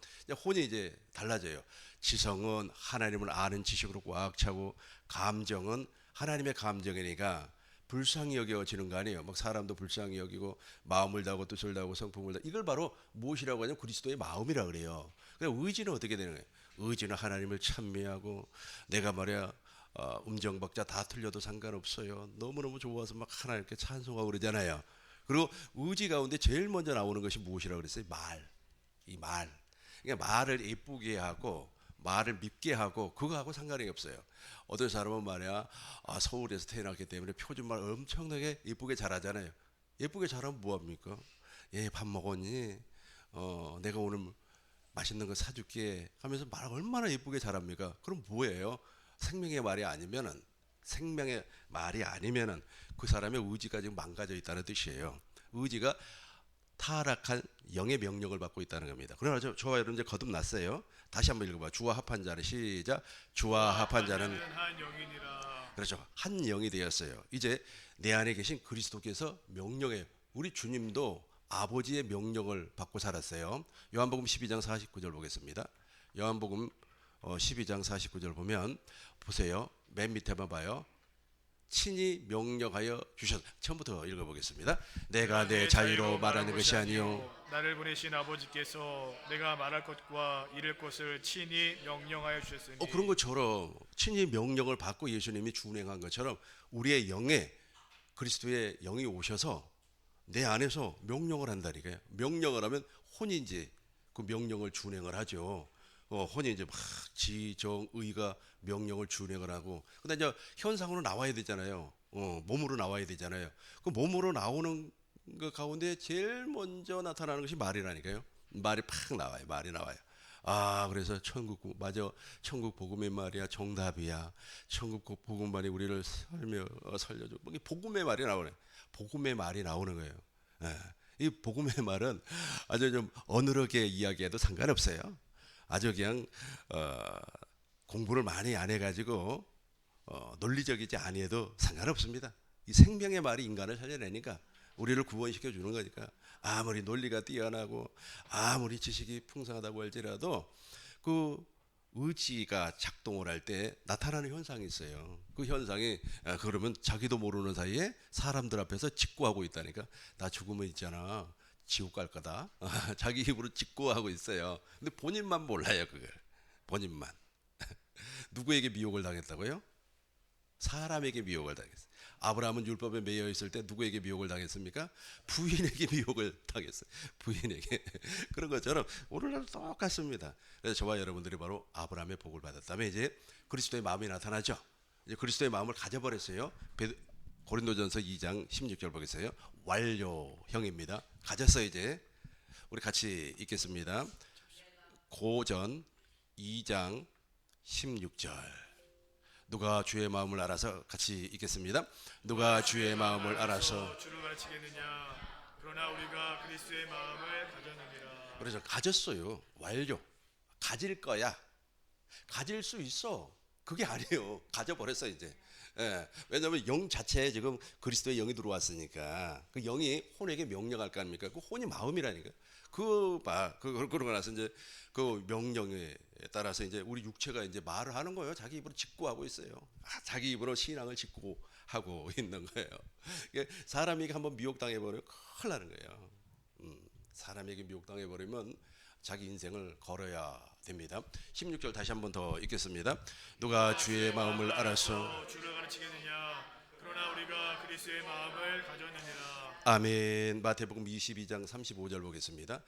혼이 이제 달라져요. 지성은 하나님을 아는 지식으로 꽉 차고, 감정은 하나님의 감정이니까 불쌍히 여겨지는 거 아니에요. 막 사람도 불쌍히 여기고, 마음을 다하고 뜻을 다하고 성품을 다. 이걸 바로 무엇이라고 하냐면 그리스도의 마음이라 그래요. 그러니까 의지는 어떻게 되는 거예요? 의지는 하나님을 찬미하고, 내가 말이야 음정박자 다 틀려도 상관없어요. 너무너무 좋아서 막 하나님께 찬송하고 그러잖아요. 그리고 의지 가운데 제일 먼저 나오는 것이 무엇이라고 그랬어요? 말. 이 말. 그러니까 말을 예쁘게 하고, 말을 밉게 하고, 그거하고 상관이 없어요. 어떤 사람은 말이야, 서울에서 태어났기 때문에 표준말 엄청나게 예쁘게 잘하잖아요. 예쁘게 잘하면 뭐합니까? 예, 밥 먹었니? 내가 오늘 맛있는 거 사줄게 하면서 말 얼마나 예쁘게 잘합니까? 그럼 뭐예요? 생명의 말이 아니면은, 생명의 말이 아니면은 그 사람의 의지가 지금 망가져 있다는 뜻이에요. 의지가 타락한 영의 명령을 받고 있다는 겁니다. 그러나 저와 여러분 이제 거듭났어요. 다시 한번 읽어봐. 주와 합한 자는, 시작. 주와 합한 자는, 한 영이니라. 그렇죠. 한 영이 되었어요. 이제 내 안에 계신 그리스도께서 명령해요. 우리 주님도 아버지의 명령을 받고 살았어요. 요한복음 12장 49절 보겠습니다. 요한복음 12장 49절 보면 보세요. 맨 밑에만 봐요. 친히 명령하여 주셨. 처음부터 읽어보겠습니다. 내가 내 자유로 말하는 것이 아니요 나를 보내신 아버지께서 내가 말할 것과 이를 것을 친히 명령하여 주셨으니. 그런 것처럼 친히 명령을 받고 예수님이 준행한 것처럼 우리의 영에 그리스도의 영이 오셔서 내 안에서 명령을 한다니까요. 명령을 하면 혼이 이제 그 명령을 준행을 하죠. 혼이 이제 막 지정의가 명령을 준행을 하고, 근데 이제 현상으로 나와야 되잖아요. 몸으로 나와야 되잖아요. 그 몸으로 나오는 그 가운데 제일 먼저 나타나는 것이 말이라니까요. 말이 팍 나와요. 말이 나와요. 그래서 천국 복음의 말이야 정답이야. 천국 복음만이 우리를 살려줘. 이 복음의 말이 나오네. 복음의 말이 나오는 거예요. 예. 이 복음의 말은 아주 좀 어느하게 이야기해도 상관없어요. 아주 그냥 공부를 많이 안 해가지고 논리적이지 아니해도 상관없습니다. 이 생명의 말이 인간을 살려내니까, 우리를 구원시켜 주는 거니까, 아무리 논리가 뛰어나고 아무리 지식이 풍성하다고 할지라도 그 의지가 작동을 할 때 나타나는 현상이 있어요. 그 현상이 그러면 자기도 모르는 사이에 사람들 앞에서 직고하고 있다니까. 나 죽으면 있잖아 지옥 갈 거다. 자기 입으로 직고하고 있어요. 근데 본인만 몰라요. 그걸 본인만. 누구에게 미혹을 당했다고요? 사람에게 미혹을 당했어요. 아브라함은 율법에 매여 있을 때 누구에게 미혹을 당했습니까? 부인에게 미혹을 당했어요. 부인에게. 그런 것처럼 오늘날 똑같습니다. 그래서 저와 여러분들이 바로 아브라함의 복을 받았다면 이제 그리스도의 마음이 나타나죠. 이제 그리스도의 마음을 가져버렸어요. 고린도전서 2장 16절 보겠어요. 완료형입니다. 가졌어요. 이제 우리 같이 읽겠습니다. 고전 2장 16절. 누가 주의 마음을 알아서, 같이 읽겠습니다. 누가 주의 마음을 알아서 주를 가르치겠느냐? 그러나 우리가 그리스도의 마음을 가졌느니라. 그래서 가졌어요. 완료. 가질 거야. 가질 수 있어. 그게 아니에요. 가져버렸어 이제. 예. 왜냐하면 영 자체에 지금 그리스도의 영이 들어왔으니까 그 영이 혼에게 명령할 거 아닙니까? 그 혼이 마음이라니까. 그러고 나서 이제 그 명령에 따라서 이제 우리 육체가 이제 말을 하는 거예요. 자기 입으로 직고하고 있어요. 자기 입으로 신앙을 직고하고 있는 거예요. 사람에게 한번 미혹당해 버리면 큰일 나는 거예요. 사람에게 미혹당해 버리면 자기 인생을 걸어야 됩니다. 16절 다시 한번 더 읽겠습니다. 누가 주의 마음을 알아서 주를 가르치겠느냐? 그러나 우리가 그리스도의 마음을 가졌느니라. 아멘. 마태복음 22장 35절 보겠습니다.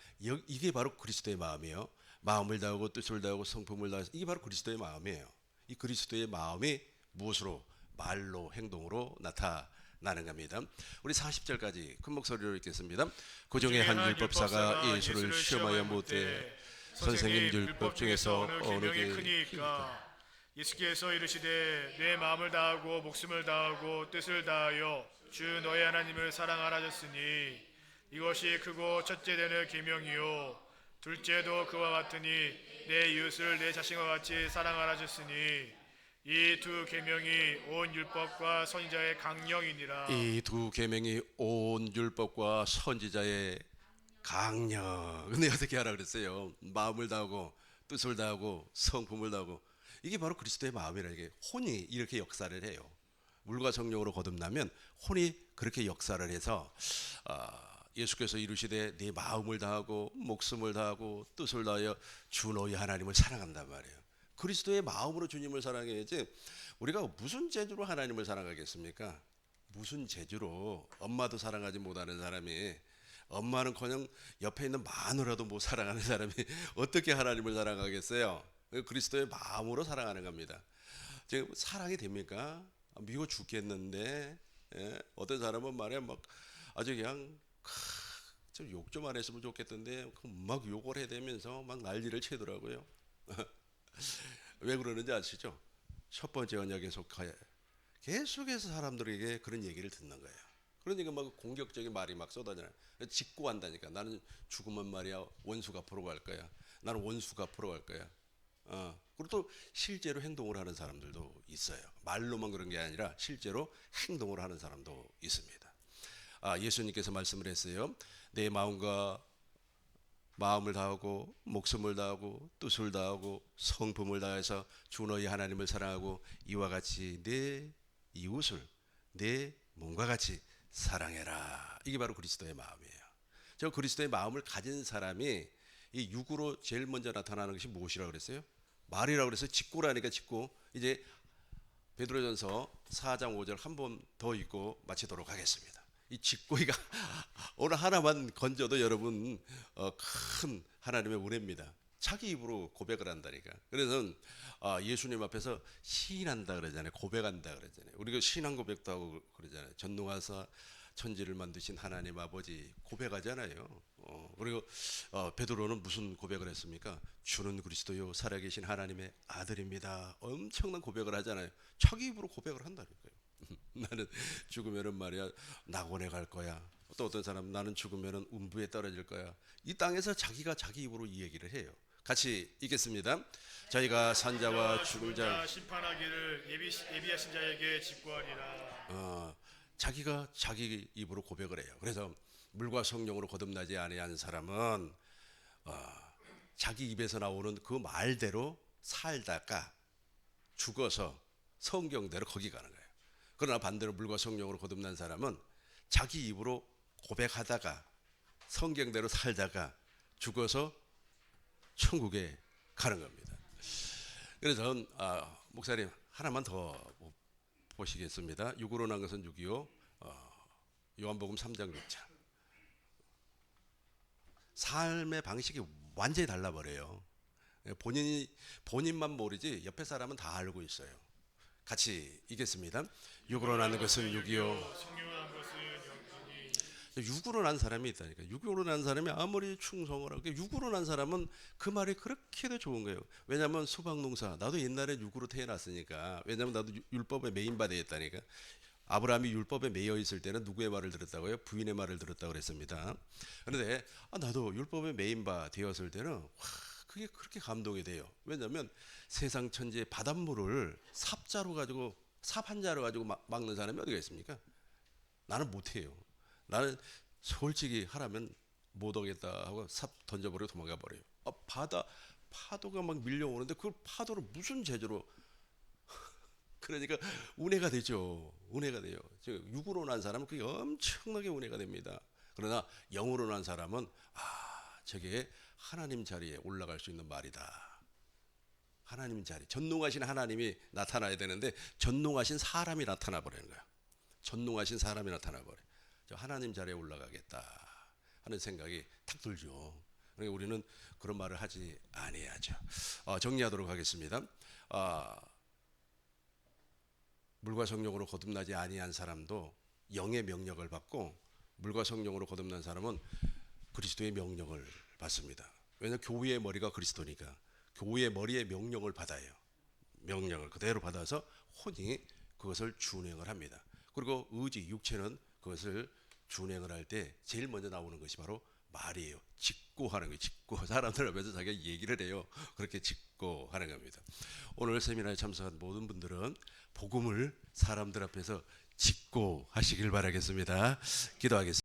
이게 바로 그리스도의 마음이에요. 마음을 다하고 뜻을 다하고 성품을 다해서, 이게 바로 그리스도의 마음이에요. 이 그리스도의 마음이 무엇으로? 말로, 행동으로 나타나는 나는 겁니다. 우리 40절까지 큰 목소리로 읽겠습니다. 그 중에 한 율법사가 예수를 시험하여 묻되 선생님, 율법 중에서 어느 게 크니까? 예수께서 이르시되 내 마음을 다하고 목숨을 다하고 뜻을 다하여 주 너의 하나님을 사랑하라 하셨으니 이것이 크고 첫째 되는 계명이요 둘째도 그와 같으니 내 이웃을 내 자신과 같이 사랑하라 하셨으니 이 두 계명이 온 율법과 선지자의 강령이니라. 이 두 계명이 온 율법과 선지자의 강령. 근데 어떻게 하라 그랬어요? 마음을 다하고 뜻을 다하고 성품을 다하고. 이게 바로 그리스도의 마음이라. 이게 혼이 이렇게 역사를 해요. 물과 성령으로 거듭나면 혼이 그렇게 역사를 해서 예수께서 이르시되 네 마음을 다하고 목숨을 다하고 뜻을 다하여 주 너희 하나님을 사랑한단 말이에요. 그리스도의 마음으로 주님을 사랑해야지 우리가 무슨 재주로 하나님을 사랑하겠습니까? 무슨 재주로 엄마도 사랑하지 못하는 사람이 엄마는커녕 옆에 있는 마누라도 못 사랑하는 사람이 어떻게 하나님을 사랑하겠어요? 그리스도의 마음으로 사랑하는 겁니다. 지금 사랑이 됩니까? 미워 죽겠는데 어떤 사람은 말이야 막 아주 그냥 좀 욕 좀 안 했으면 좋겠던데 막 욕을 해대면서 막 난리를 치더라고요. 왜 그러는지 아시죠? 첫 번째 언약에 속하여 계속해서 사람들에게 그런 얘기를 듣는 거예요. 그러니까 막 공격적인 말이 막 쏟아져요. 직고한다니까. 나는 죽으면 말이야 원수가 앞으로 갈 거야. 나는 원수가 앞으로 갈 거야. 그리고 또 실제로 행동을 하는 사람들도 있어요. 말로만 그런 게 아니라 실제로 행동을 하는 사람도 있습니다. 예수님께서 말씀을 했어요. 내 마음과 마음을 다하고 목숨을 다하고 뜻을 다하고 성품을 다해서 주 너희 하나님을 사랑하고 이와 같이 내 이웃을 내 몸과 같이 사랑해라. 이게 바로 그리스도의 마음이에요. 저 그리스도의 마음을 가진 사람이 이 육으로 제일 먼저 나타나는 것이 무엇이라고 그랬어요? 말이라고 그래서 직고라니까 직고. 이제 베드로전서 4장 5절 한 번 더 읽고 마치도록 하겠습니다. 이 직고이가 오늘 하나만 건져도 여러분 큰 하나님의 은혜입니다. 자기 입으로 고백을 한다니까. 그래서 예수님 앞에서 시인한다 그러잖아요. 고백한다 그러잖아요. 우리가 신앙 고백도 하고 그러잖아요. 전능하사 천지를 만드신 하나님 아버지 고백하잖아요. 그리고 베드로는 무슨 고백을 했습니까? 주는 그리스도요 살아계신 하나님의 아들입니다. 엄청난 고백을 하잖아요. 자기 입으로 고백을 한다니까요. 나는 죽으면은 말이야 낙원에 갈 거야. 또 어떤 사람 나는 죽으면은 음부에 떨어질 거야. 이 땅에서 자기가 자기 입으로 이 얘기를 해요. 같이 읽겠습니다. 저희가 산자와 죽은 자 심판하기를 예비하신 자에게 직구하리라. 자기가 자기 입으로 고백을 해요. 그래서 물과 성령으로 거듭나지 아니한 사람은 자기 입에서 나오는 그 말대로 살다가 죽어서 성경대로 거기 가는 거예요. 그러나 반대로 물과 성령으로 거듭난 사람은 자기 입으로 고백하다가 성경대로 살다가 죽어서 천국에 가는 겁니다. 그래서 목사님 하나만 더 보시겠습니다. 육으로 난 것은 6이요. 요한복음 3장 6장. 삶의 방식이 완전히 달라버려요. 본인만 모르지 옆에 사람은 다 알고 있어요. 같이 읽겠습니다. 육으로 난 것은 6이요. 육으로 난 사람이 있다니까. 육으로 난 사람이 아무리 충성을 하고 육으로 난 사람은 그 말이 그렇게도 좋은 거예요. 왜냐하면 수박농사 나도 옛날에 육으로 태어났으니까. 왜냐하면 나도 율법에 메인바 되었다니까. 아브라함이 율법에 매여 있을 때는 누구의 말을 들었다고요? 부인의 말을 들었다고 그랬습니다. 그런데 나도 율법에 메인바 되었을 때는 그게 그렇게 감동이 돼요. 왜냐하면 세상 천지의 바닷물을 삽자루 가지고 삽 한 자루 가지고 막는 사람이 어디가 있습니까? 나는 못해요. 나는 솔직히 하라면 못 오겠다 하고 삽 던져버리고 도망가 버려요. 파도가 막 밀려오는데 그 파도를 무슨 재주로 그러니까 운해가 되죠. 운해가 돼요. 육으로 난 사람은 그게 엄청나게 운해가 됩니다. 그러나 영으로 난 사람은 저게 하나님 자리에 올라갈 수 있는 말이다. 하나님 자리, 전능하신 하나님이 나타나야 되는데 전능하신 사람이 나타나 버리는 거야. 전능하신 사람이 나타나 버려. 저 하나님 자리에 올라가겠다 하는 생각이 탁 들죠. 그러니까 우리는 그런 말을 하지 아니하죠. 정리하도록 하겠습니다. 물과 성령으로 거듭나지 아니한 사람도 영의 명령을 받고 물과 성령으로 거듭난 사람은 그리스도의 명령을 받습니다. 왜냐하면 교회의 머리가 그리스도니까 교회의 머리의 명령을 받아요. 명령을 그대로 받아서 혼이 그것을 준행을 합니다. 그리고 의지, 육체는 그것을 준행을 할 때 제일 먼저 나오는 것이 바로 말이에요. 짓고 하는 거예요. 짓고 사람들 앞에서 자기가 얘기를 해요. 그렇게 짓고 하는 겁니다. 오늘 세미나에 참석한 모든 분들은 복음을 사람들 앞에서 짓고 하시길 바라겠습니다. 기도하겠습니다.